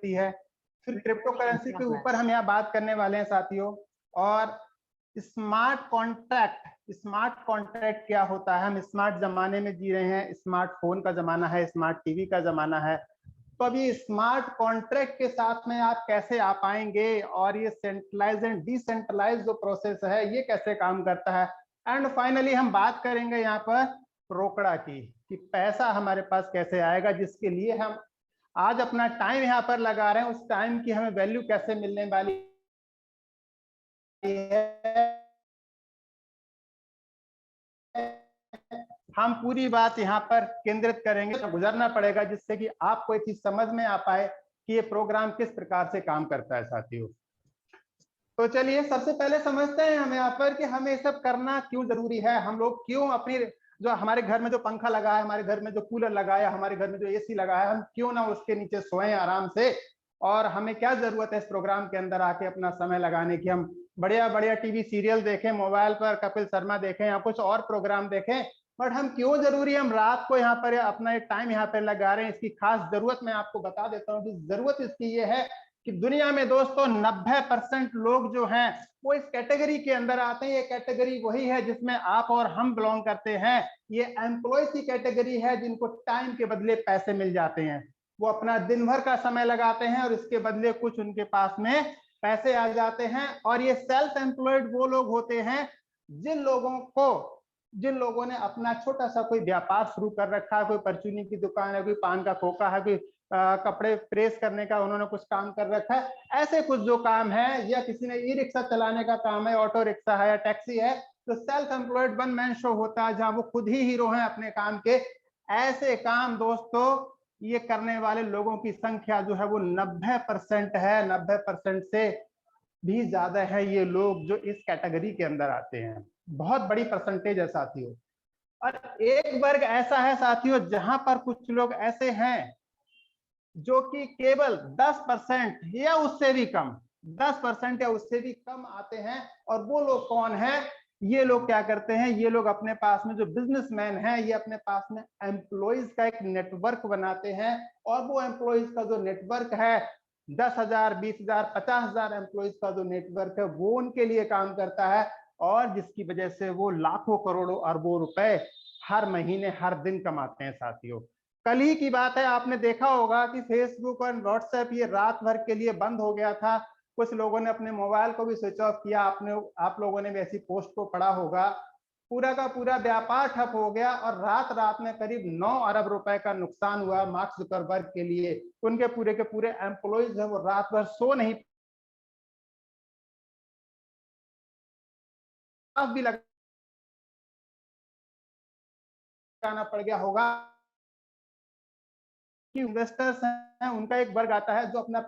होती है। फिर क्रिप्टो करेंसी के ऊपर हम यहाँ बात करने वाले हैं साथियों। और स्मार्ट कॉन्ट्रैक्ट क्या होता है। हम स्मार्ट जमाने में जी रहे हैं, स्मार्टफोन का जमाना है, स्मार्ट टीवी का जमाना है। तो अभी स्मार्ट कॉन्ट्रैक्ट के साथ में आप कैसे आ पाएंगे, और ये सेंट्रलाइज एंड डिसेंट्रलाइज जो प्रोसेस है ये कैसे काम करता है। एंड फाइनली हम बात करेंगे यहाँ पर रोकड़ा की, कि पैसा हमारे पास कैसे आएगा, जिसके लिए हम आज अपना टाइम यहाँ पर लगा रहे हैं, उस टाइम की हमें वैल्यू कैसे मिलने वाली है। हम पूरी बात यहाँ पर केंद्रित करेंगे, तो गुजरना पड़ेगा, जिससे कि आपको ये चीज समझ में आ पाए कि ये प्रोग्राम किस प्रकार से काम करता है साथियों। तो चलिए सबसे पहले समझते हैं हम यहाँ पर कि हमें सब करना क्यों जरूरी है। हम लोग क्यों अपनी जो हमारे घर में जो पंखा लगा है, हमारे घर में जो कूलर लगा है, हमारे घर में जो एसी लगा है, हम क्यों ना उसके नीचे सोएं आराम से। और हमें क्या जरूरत है इस प्रोग्राम के अंदर आके अपना समय लगाने की। हम बढ़िया बढ़िया टीवी सीरियल देखें, मोबाइल पर कपिल शर्मा देखें या कुछ और प्रोग्राम देखें, बट हम क्यों जरूरी हम रात को यहाँ पर अपना टाइम यहाँ पर लगा रहे हैं। इसकी खास जरूरत मैं आपको बता देता हूँ कि जरूरत इसकी ये है कि दुनिया में दोस्तों 90% लोग जो हैं वो इस कैटेगरी के अंदर आते हैं। ये कैटेगरी वही है जिसमें आप और हम बिलोंग करते हैं। ये एम्प्लॉयज की कैटेगरी है जिनको टाइम के बदले पैसे मिल जाते हैं। वो अपना दिन भर का समय लगाते हैं और इसके बदले कुछ उनके पास में पैसे आ जाते हैं। और ये सेल्फ एम्प्लॉयड वो लोग होते हैं जिन लोगों ने अपना छोटा सा कोई व्यापार शुरू कर रखा है, कोई परचूनी की दुकान है, कोई पान का खोखा है, कोई कपड़े प्रेस करने का उन्होंने कुछ काम कर रखा है। ऐसे कुछ जो काम है, या किसी ने ई रिक्शा चलाने का काम है, ऑटो रिक्शा है या टैक्सी है, तो self employed one man show होता है जहां वो खुद ही हीरो हैं अपने काम के। ऐसे काम दोस्तों ये करने वाले लोगों की संख्या जो है वो 90% है। 90% से भी ज्यादा है ये लोग जो इस कैटेगरी के अंदर आते हैं। बहुत बड़ी परसेंटेज है साथियों। और एक वर्ग ऐसा है साथियों जहां पर कुछ लोग ऐसे हैं जो कि केवल 10% या उससे भी कम, 10% या उससे भी कम आते हैं। और वो लोग कौन है? ये लोग क्या करते हैं, ये लोग अपने पास में जो बिजनेसमैन हैं, ये अपने पास में एम्प्लॉइज का एक नेटवर्क बनाते हैं। और वो एम्प्लॉइज का जो नेटवर्क है 10,000, 20,000, 50,000 एम्प्लॉइज का जो नेटवर्क है वो उनके लिए काम करता है। और जिसकी वजह से वो लाखों करोड़ों अरबों रुपए हर महीने हर दिन कमाते हैं साथियों। कल ही की बात है, आपने देखा होगा कि फेसबुक और व्हाट्सएप ये रात भर के लिए बंद हो गया था। कुछ लोगों ने अपने मोबाइल को भी स्विच ऑफ किया। आप लोगों ने भी ऐसी पोस्ट को पढ़ा होगा। पूरा का पूरा व्यापार ठप हो गया और रात रात में करीब 9 अरब रुपए का नुकसान हुआ मार्क जुकरबर्ग के लिए। उनके पूरे के पूरे एम्प्लॉइज है वो रात भर सो नहीं भी लगाना पड़ गया होगा। कि इन्वेस्टर्स हैं उनका एक वर्ग आता है जो अपना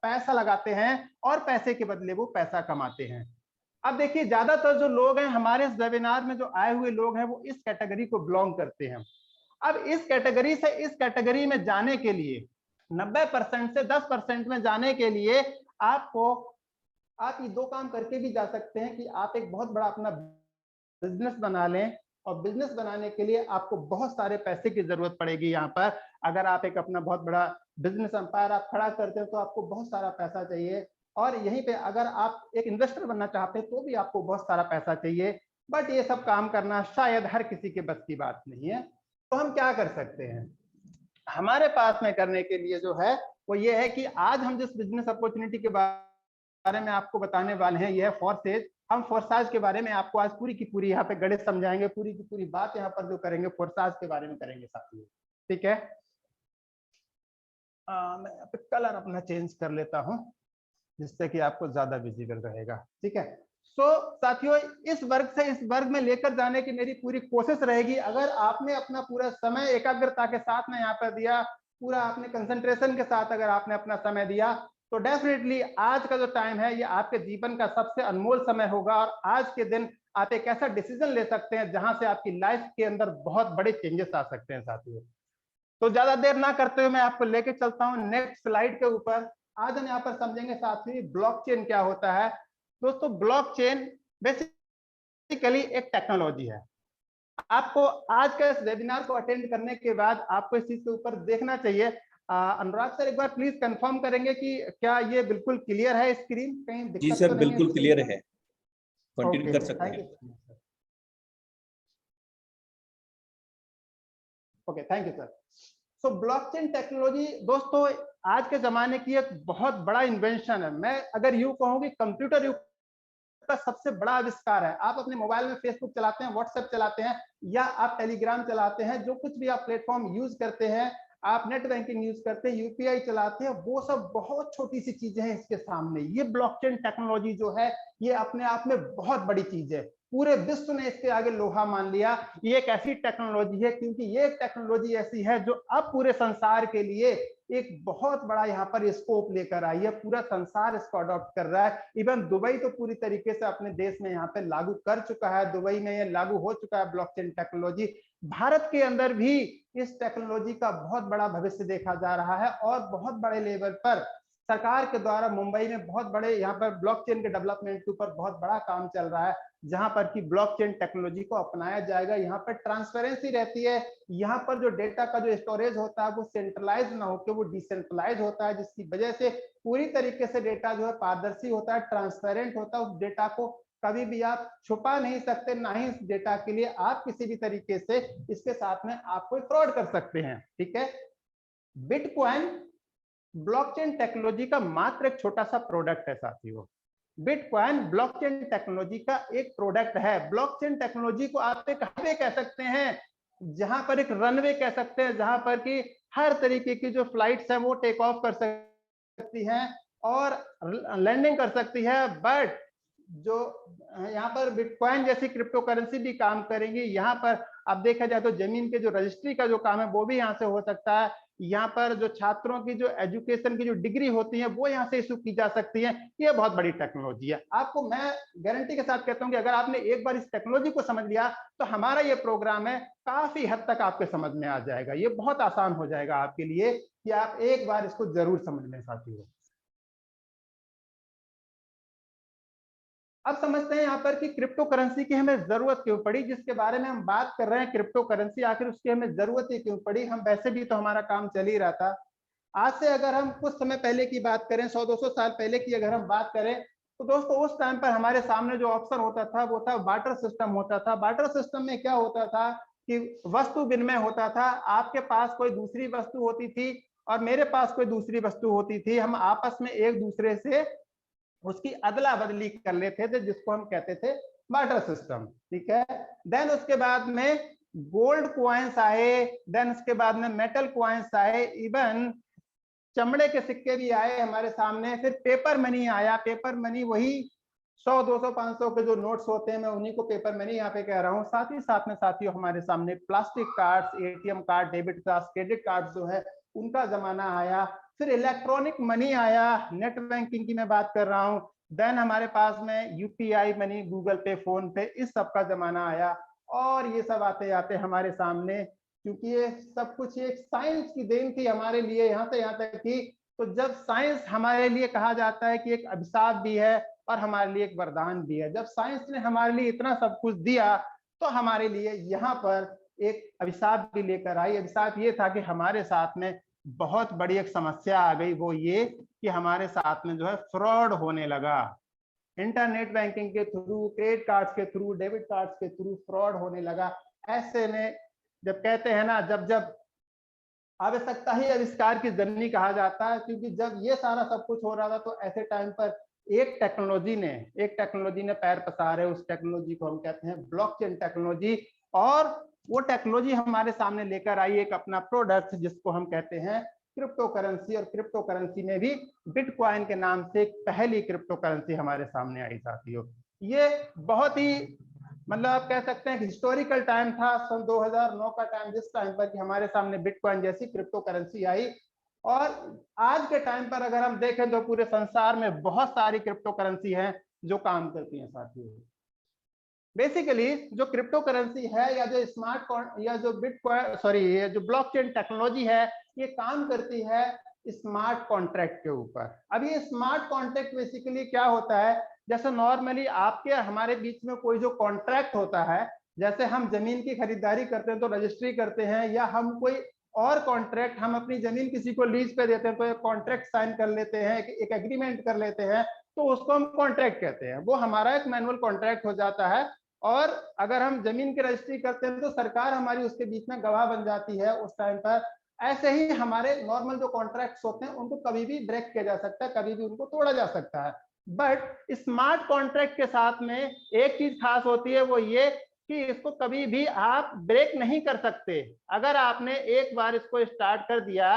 पैसा लगाते हैं और पैसे के बदले वो पैसा कमाते हैं। अब देखिए ज्यादातर जो लोग हैं हमारे इस वेबिनार में जो आए हुए लोग हैं वो इस कैटेगरी को बिलोंग करते हैं। अब इस कैटेगरी से इस कैटेगरी में जाने के लिए 90% से 10% में जाने के लिए आप ये दो काम करके भी जा सकते हैं कि आप एक बहुत बड़ा अपना बिजनेस बना लें। और बिजनेस बनाने के लिए आपको बहुत सारे पैसे की जरूरत पड़ेगी। यहाँ पर अगर आप एक अपना बहुत बड़ा बिजनेस एम्पायर आप खड़ा करते हैं तो आपको बहुत सारा पैसा चाहिए। और यहीं पे अगर आप एक इन्वेस्टर बनना चाहते हैं तो भी आपको बहुत सारा पैसा चाहिए। बट ये सब काम करना शायद हर किसी के बस की बात नहीं है। तो हम क्या कर सकते हैं, हमारे पास में करने के लिए जो है वो ये है कि आज हम जिस बिजनेस अपॉर्चुनिटी के बारे में आपको बताने वाले हैं यह है फोर्सेज। हम फोर्साज के बारे में आपको आज पूरी की पूरी यहाँ पे गणित समझाएंगे। पूरी की पूरी बात यहाँ पर जो करेंगे फोर्साज के बारे में करेंगे साथियों। ठीक है, मैं यहाँ पे कलर अपना चेंज कर लेता हूँ जिससे कि आपको ज्यादा विजिबल रहेगा। ठीक है, सो साथियों इस वर्ग से इस वर्ग में लेकर जाने की मेरी पूरी कोशिश रहेगी। अगर आपने अपना पूरा समय एकाग्रता के साथ में यहाँ पर दिया, पूरा आपने कंसंट्रेशन के साथ अगर आपने अपना समय दिया, तो डेफिनेटली आज का जो टाइम है ये आपके जीवन का सबसे अनमोल समय होगा। और आज के दिन आप एक ऐसा डिसीजन ले सकते हैं जहां से आपकी लाइफ के अंदर बहुत बड़े चेंजेस आ सकते हैं साथियों। तो ज्यादा देर ना करते हुए मैं आपको लेके चलता हूं नेक्स्ट स्लाइड के ऊपर। आज हम यहाँ पर समझेंगे साथियों ब्लॉकचेन क्या होता है। दोस्तों ब्लॉकचेन बेसिकली एक टेक्नोलॉजी है। आपको आज का इस वेबिनार को अटेंड करने के बाद आपको इस चीज के ऊपर देखना चाहिए। अनुराग सर एक बार प्लीज कंफर्म करेंगे कि क्या ये बिल्कुल क्लियर है स्क्रीन, कहीं जी दिक्कत सर, तो नहीं है बिल्कुल स्क्रीन क्लियर पर? है, कंटिन्यू ओके, कर सकते थैंक हैं। You sir. Okay, thank you sir. So blockchain technology दोस्तों आज के जमाने की एक बहुत बड़ा इन्वेंशन है। मैं अगर यूं कहूं कि कंप्यूटर युग का सबसे बड़ा आविष्कार है। आप अपने मोबाइल में फेसबुक चलाते हैं, व्हाट्सएप चलाते हैं, या आप टेलीग्राम चलाते हैं, जो कुछ भी आप प्लेटफॉर्म यूज करते हैं, आप नेट बैंकिंग यूज करते हैं, यूपीआई चलाते हैं, वो सब बहुत छोटी सी चीजें हैं इसके सामने। ये ब्लॉकचेन टेक्नोलॉजी जो है ये अपने आप में बहुत बड़ी चीज है। पूरे विश्व ने इसके आगे लोहा मान लिया। ये एक ऐसी टेक्नोलॉजी है, क्योंकि ये एक टेक्नोलॉजी ऐसी है जो अब पूरे संसार के लिए एक बहुत बड़ा यहाँ पर स्कोप लेकर आई है। पूरा संसार इसको अडॉप्ट कर रहा है। इवन दुबई तो पूरी तरीके से अपने देश में यहाँ पे लागू कर चुका है। दुबई में ये लागू हो चुका है ब्लॉकचेन टेक्नोलॉजी। भारत के अंदर भी इस टेक्नोलॉजी का बहुत बड़ा भविष्य देखा जा रहा है, और बहुत बड़े लेवल पर सरकार के द्वारा मुंबई में बहुत बड़े यहाँ पर ब्लॉकचेन के डेवलपमेंट के ऊपर बहुत बड़ा काम चल रहा है, जहां पर कि ब्लॉकचेन टेक्नोलॉजी को अपनाया जाएगा। यहाँ पर ट्रांसपेरेंसी रहती है। यहाँ पर जो डेटा का जो स्टोरेज होता है वो सेंट्रलाइज ना होकर वो डिसेंट्रलाइज होता है, जिसकी वजह से पूरी तरीके से डेटा जो है पारदर्शी होता है, ट्रांसपेरेंट होता है। उस डेटा को कभी भी आप छुपा नहीं सकते, ना ही इस डेटा के लिए आप किसी भी तरीके से इसके साथ में आप कोई फ्रॉड कर सकते हैं। ठीक है, बिटकॉइन ब्लॉकचेन टेक्नोलॉजी का मात्र एक छोटा सा प्रोडक्ट है साथियों। बिटकॉइन ब्लॉकचेन टेक्नोलॉजी का एक प्रोडक्ट है। ब्लॉकचेन टेक्नोलॉजी को आप एक हाईवे कह सकते हैं, जहां पर एक रनवे कह सकते हैं, जहां पर कि हर तरीके की जो फ्लाइट्स हैं वो टेक ऑफ कर सकती हैं और लैंडिंग कर सकती है। बट जो यहाँ पर बिटकॉइन जैसी क्रिप्टो करेंसी भी काम करेंगी। यहाँ पर अब देखा जाए तो जमीन के जो रजिस्ट्री का जो काम है वो भी यहाँ से हो सकता है। यहाँ पर जो छात्रों की जो एजुकेशन की जो डिग्री होती है वो यहाँ से इशू की जा सकती है। ये बहुत बड़ी टेक्नोलॉजी है। आपको मैं गारंटी के साथ कहता हूँ कि अगर आपने एक बार इस टेक्नोलॉजी को समझ लिया तो हमारा ये प्रोग्राम है काफी हद तक आपके समझ में आ जाएगा। ये बहुत आसान हो जाएगा आपके लिए कि आप एक बार इसको जरूर समझ लें साथियों। अब समझते हैं यहाँ पर कि क्रिप्टो करेंसी की हमें जरूरत क्यों पड़ी, जिसके बारे में हम बात कर रहे हैं। क्रिप्टो करेंसी आखिर उसकी हमें जरूरत ही क्यों पड़ी? हम वैसे भी तो हमारा काम चल ही रहा था। आज से अगर हम कुछ समय पहले की बात करें, 100-200 साल पहले की अगर हम बात करें, तो दोस्तों उस टाइम पर हमारे सामने जो ऑप्शन होता था वो था बार्टर सिस्टम होता था। बार्टर सिस्टम में क्या होता था कि वस्तु विनिमय होता था। आपके पास कोई दूसरी वस्तु होती थी और मेरे पास कोई दूसरी वस्तु होती थी। हम आपस में एक दूसरे से उसकी अदला बदली कर लेते थे, जिसको हम कहते थे बार्टर सिस्टम। ठीक है, देन उसके बाद में गोल्ड कॉइन्स आए, देन उसके बाद में मेटल कॉइन्स आए, इवन चमड़े के सिक्के भी आए हमारे सामने। फिर पेपर मनी आया। पेपर मनी वही 100, 200, 500 के जो नोट्स होते हैं, मैं उन्हीं को पेपर मनी यहाँ पे कह रहा हूँ। साथ ही साथ में साथियों हमारे सामने plastic cards, ATM card, debit card, credit card जो है उनका जमाना आया। फिर इलेक्ट्रॉनिक मनी आया, नेट बैंकिंग की मैं बात कर रहा हूँ। देन हमारे पास में यूपीआई मनी, गूगल पे, फोन पे, इस सब का जमाना आया। और ये सब आते आते हमारे सामने, क्योंकि ये सब कुछ एक साइंस की देन थी हमारे लिए, यहाँ से यहाँ तक थी। तो जब साइंस हमारे लिए कहा जाता है कि एक अभिशाप भी है और हमारे लिए एक वरदान भी है। जब साइंस ने हमारे लिए इतना सब कुछ दिया तो हमारे लिए यहाँ पर एक अभिशाप भी लेकर आई। अभिशाप ये था कि हमारे साथ में बहुत बड़ी एक समस्या आ गई, वो ये कि हमारे साथ में जो है फ्रॉड होने लगा। इंटरनेट बैंकिंग के थ्रू, क्रेडिट कार्ड्स के थ्रू, डेबिट कार्ड्स के थ्रू फ्रॉड होने लगा। ऐसे में जब कहते हैं ना, जब जब आवश्यकता ही आविष्कार की जननी कहा जाता है, क्योंकि जब ये सारा सब कुछ हो रहा था तो ऐसे टाइम पर एक टेक्नोलॉजी ने पैर पसारे। उस टेक्नोलॉजी को हम कहते हैं ब्लॉकचेन टेक्नोलॉजी। और वो टेक्नोलॉजी हमारे सामने लेकर आई एक अपना प्रोडक्ट, जिसको हम कहते हैं क्रिप्टो करेंसी। और क्रिप्टो करेंसी में भी बिटकॉइन के नाम से एक पहली क्रिप्टो करेंसी हमारे सामने आई साथियों। ये बहुत ही मतलब आप कह सकते हैं कि हिस्टोरिकल टाइम था, सन 2009 का टाइम, जिस टाइम पर कि हमारे सामने बिटकॉइन जैसी क्रिप्टो करेंसी आई। और आज के टाइम पर अगर हम देखें तो पूरे संसार में बहुत सारी क्रिप्टो करेंसी हैं जो काम करती हैं साथियों। बेसिकली जो क्रिप्टो करेंसी है या जो स्मार्ट या जो बिटकॉइन ये जो ब्लॉकचेन टेक्नोलॉजी है, ये काम करती है स्मार्ट कॉन्ट्रैक्ट के ऊपर। अब ये स्मार्ट कॉन्ट्रैक्ट बेसिकली क्या होता है, जैसे नॉर्मली आपके हमारे बीच में कोई जो कॉन्ट्रैक्ट होता है, जैसे हम जमीन की खरीदारी करते हैं तो रजिस्ट्री करते हैं, या हम कोई और कॉन्ट्रैक्ट, हम अपनी जमीन किसी को लीज पे देते हैं तो एक कॉन्ट्रैक्ट साइन कर लेते हैं, एक एग्रीमेंट कर लेते हैं, तो उसको हम कॉन्ट्रैक्ट कहते हैं। वो हमारा एक मैनुअल कॉन्ट्रैक्ट हो जाता है। और अगर हम जमीन की रजिस्ट्री करते हैं तो सरकार हमारी उसके बीच में गवाह बन जाती है उस टाइम पर। ऐसे ही हमारे नॉर्मल जो कॉन्ट्रैक्ट्स होते हैं उनको कभी भी ब्रेक किया जा सकता है, कभी भी उनको तोड़ा जा सकता है। बट स्मार्ट कॉन्ट्रैक्ट के साथ में एक चीज खास होती है, वो ये कि इसको कभी भी आप ब्रेक नहीं कर सकते। अगर आपने एक बार इसको स्टार्ट कर दिया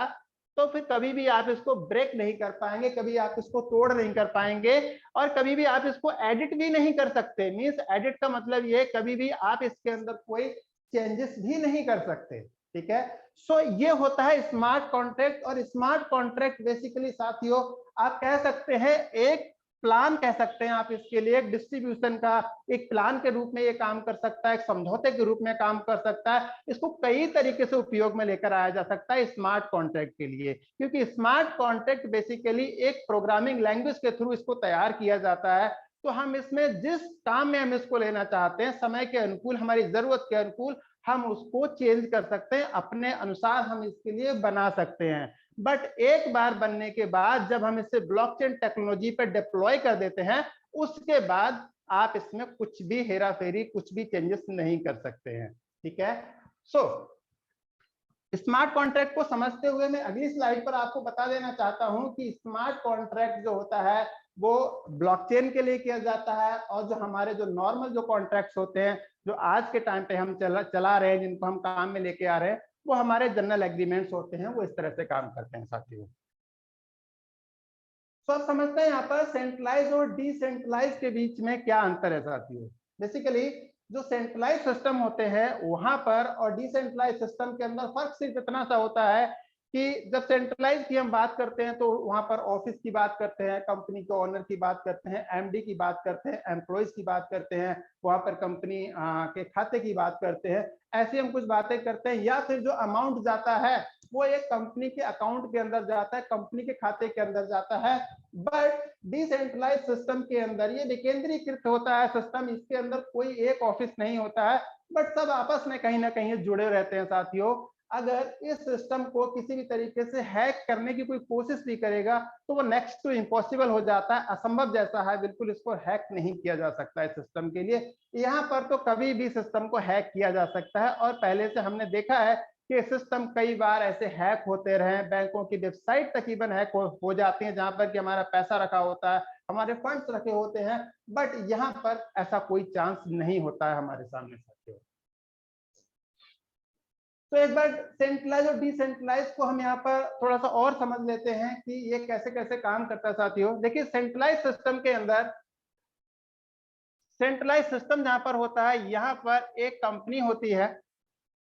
तो फिर कभी भी आप इसको ब्रेक नहीं कर पाएंगे, कभी आप इसको तोड़ नहीं कर पाएंगे, और कभी भी आप इसको एडिट भी नहीं कर सकते। मींस एडिट का मतलब ये, कभी भी आप इसके अंदर कोई चेंजेस भी नहीं कर सकते। ठीक है, सो ये होता है स्मार्ट कॉन्ट्रैक्ट। और स्मार्ट कॉन्ट्रैक्ट बेसिकली साथियों आप कह सकते हैं एक प्लान कह सकते हैं आप इसके लिए, एक डिस्ट्रीब्यूशन का एक प्लान के रूप में ये काम कर सकता है, एक समझौते के रूप में काम कर सकता है। इसको कई तरीके से उपयोग में लेकर आया जा सकता है स्मार्ट कॉन्ट्रैक्ट के लिए, क्योंकि स्मार्ट कॉन्ट्रैक्ट बेसिकली एक प्रोग्रामिंग लैंग्वेज के थ्रू इसको तैयार किया जाता है। तो हम इसमें जिस काम में हम इसको लेना चाहते हैं, समय के अनुकूल, हमारी जरूरत के अनुकूल हम उसको चेंज कर सकते हैं, अपने अनुसार हम इसके लिए बना सकते हैं। बट एक बार बनने के बाद जब हम इसे ब्लॉकचेन टेक्नोलॉजी पे डिप्लॉय कर देते हैं, उसके बाद आप इसमें कुछ भी हेरा फेरी, कुछ भी चेंजेस नहीं कर सकते हैं। ठीक है, सो स्मार्ट कॉन्ट्रैक्ट को समझते हुए मैं अगली स्लाइड पर आपको बता देना चाहता हूं कि स्मार्ट कॉन्ट्रैक्ट जो होता है वो ब्लॉकचेन के लिए किया जाता है, और जो हमारे जो नॉर्मल जो कॉन्ट्रैक्ट्स होते हैं जो आज के टाइम पे हम चला रहे हैं, जिनको हम काम में लेके आ रहे हैं, वो हमारे जनरल एग्रीमेंट्स होते हैं, वो इस तरह से काम करते हैं साथियों। तो आप समझते हैं यहाँ पर सेंट्रलाइज और डिसेंट्रलाइज के बीच में क्या अंतर है साथियों। बेसिकली जो सेंट्रलाइज सिस्टम होते हैं वहां पर और डिसेंट्रलाइज सिस्टम के अंदर फर्क सिर्फ इतना सा होता है कि जब सेंट्रलाइज की हम बात करते हैं तो वहां पर ऑफिस की बात करते हैं, कंपनी के ओनर की बात करते हैं, एमडी की बात करते हैं, एम्प्लॉइज की बात करते हैं, वहां पर कंपनी के खाते की बात करते हैं, ऐसी हम कुछ बातें करते हैं। या फिर जो अमाउंट जाता है वो एक कंपनी के अकाउंट के अंदर जाता है, कंपनी के खाते के अंदर जाता है। बट डिसेंट्रलाइज सिस्टम के अंदर ये विकेंद्रीकृत होता है सिस्टम, इसके अंदर कोई एक ऑफिस नहीं होता है, बट सब आपस में कहीं ना कहीं जुड़े रहते हैं साथियों। अगर इस सिस्टम को किसी भी तरीके से हैक करने की कोई कोशिश भी करेगा तो वो नेक्स्ट टू इम्पॉसिबल हो जाता है, असंभव जैसा है, बिल्कुल इसको हैक नहीं किया जा सकता है सिस्टम के लिए। यहाँ पर तो कभी भी सिस्टम को हैक किया जा सकता है, और पहले से हमने देखा है कि सिस्टम कई बार ऐसे हैक होते रहे, बैंकों की वेबसाइट तक इवन हैक हो जाती है जहां पर कि हमारा पैसा रखा होता है, हमारे फंड्स रखे होते हैं, बट यहाँ पर ऐसा कोई चांस नहीं होता है हमारे सामने साथियों। तो एक बार सेंट्रलाइज और डिसेंट्रलाइज को हम यहाँ पर थोड़ा सा और समझ लेते हैं कि ये कैसे कैसे काम करता है साथियों। देखिए सेंट्रलाइज सिस्टम के अंदर, सेंट्रलाइज सिस्टम जहां पर होता है यहाँ पर एक कंपनी होती है,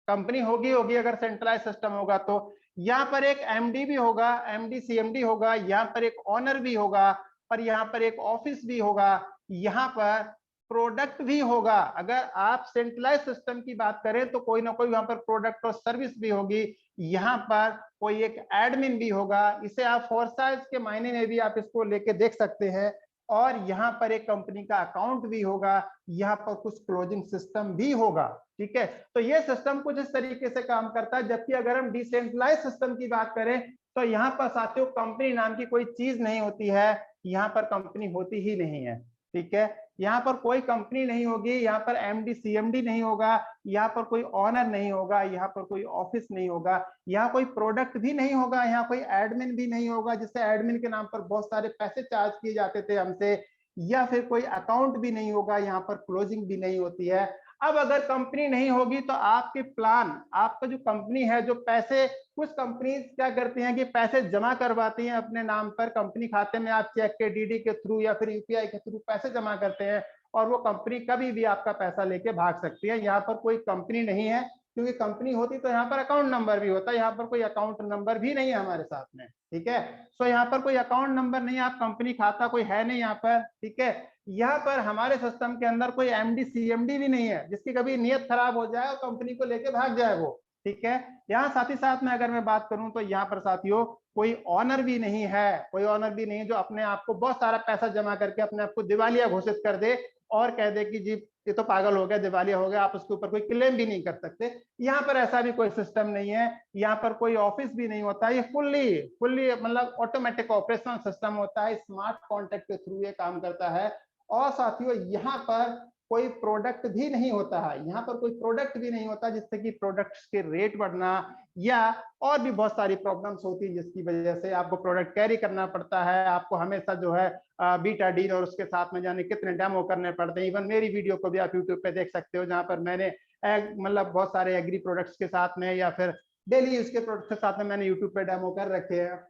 कंपनी होगी अगर सेंट्रलाइज सिस्टम होगा तो यहाँ पर एक एमडी भी होगा, एमडी सीएमडी होगा, यहाँ पर एक ऑनर भी होगा, और यहाँ पर एक ऑफिस भी होगा, यहाँ पर प्रोडक्ट भी होगा। अगर आप सेंट्रलाइज सिस्टम की बात करें तो कोई ना कोई वहां पर प्रोडक्ट और सर्विस भी होगी, यहाँ पर कोई एक एडमिन भी होगा, इसे आप फोर्साइज के मायने में भी आप इसको लेके देख सकते हैं, और यहाँ पर एक कंपनी का अकाउंट भी होगा, यहाँ पर कुछ क्लोजिंग सिस्टम भी होगा। ठीक है, तो ये सिस्टम कुछ इस तरीके से काम करता है। जबकि अगर हम डिसेंट्रलाइज सिस्टम की बात करें तो यहाँ पर साथियों कंपनी नाम की कोई चीज नहीं होती है, यहाँ पर कंपनी होती ही नहीं है। ठीक है, यहाँ पर कोई कंपनी नहीं होगी, यहाँ पर एमडी सीएमडी नहीं होगा, यहाँ पर कोई ऑनर नहीं होगा, यहाँ पर कोई ऑफिस नहीं होगा, यहाँ कोई प्रोडक्ट भी नहीं होगा, यहाँ कोई एडमिन भी नहीं होगा जिससे एडमिन के नाम पर बहुत सारे पैसे चार्ज किए जाते थे हमसे, या फिर कोई अकाउंट भी नहीं होगा, यहाँ पर क्लोजिंग भी नहीं होती है। अब अगर कंपनी नहीं होगी तो आपके प्लान, आपका जो कंपनी है, जो पैसे, कुछ कंपनी क्या करती हैं कि पैसे जमा करवाती हैं अपने नाम पर कंपनी खाते में, आप चेक के, डीडी के थ्रू या फिर यूपीआई के थ्रू पैसे जमा करते हैं, और वो कंपनी कभी भी आपका पैसा लेके भाग सकती है। यहाँ पर कोई कंपनी नहीं है, क्योंकि कंपनी होती तो यहाँ पर अकाउंट नंबर भी होता है, यहाँ पर कोई अकाउंट नंबर भी नहीं है हमारे साथ में। ठीक है, सो यहाँ पर कोई अकाउंट नंबर नहीं, आप कंपनी खाता कोई है नहीं यहाँ पर। ठीक है, यहाँ पर हमारे सिस्टम के अंदर कोई एमडी सीएमडी भी नहीं है जिसकी कभी नीयत खराब हो जाए और कंपनी को लेके भाग जाए वो। ठीक है। यहाँ साथ ही साथ में अगर मैं बात करूं तो यहाँ पर साथियों कोई ऑनर भी नहीं है, कोई ऑनर भी नहीं जो अपने आप को बहुत सारा पैसा जमा करके अपने आप को दिवालिया घोषित कर दे और कह दे कि जी ये तो पागल हो गया, दिवालिया हो गया, आप उसके ऊपर कोई क्लेम भी नहीं कर सकते। यहाँ पर ऐसा भी कोई सिस्टम नहीं है, यहाँ पर कोई ऑफिस भी नहीं होता, ये फुल्ली मतलब ऑटोमेटिक ऑपरेशनल सिस्टम होता है, स्मार्ट कॉन्ट्रैक्ट के थ्रू ये काम करता है। और साथियों यहाँ पर कोई प्रोडक्ट भी नहीं होता है, यहाँ पर कोई प्रोडक्ट भी नहीं होता जिससे कि प्रोडक्ट्स के रेट बढ़ना या और भी बहुत सारी प्रॉब्लम्स होती है जिसकी वजह से आपको प्रोडक्ट कैरी करना पड़ता है, आपको हमेशा जो है बीटा डील और उसके साथ में जाने कितने डेमो करने पड़ते हैं। इवन मेरी वीडियो को भी आप यूट्यूब पे देख सकते हो जहां पर मैंने मतलब बहुत सारे एग्री प्रोडक्ट्स के साथ में या फिर डेली यूज के प्रोडक्ट्स के साथ में मैंने यूट्यूब पे डेमो कर रखे हैं।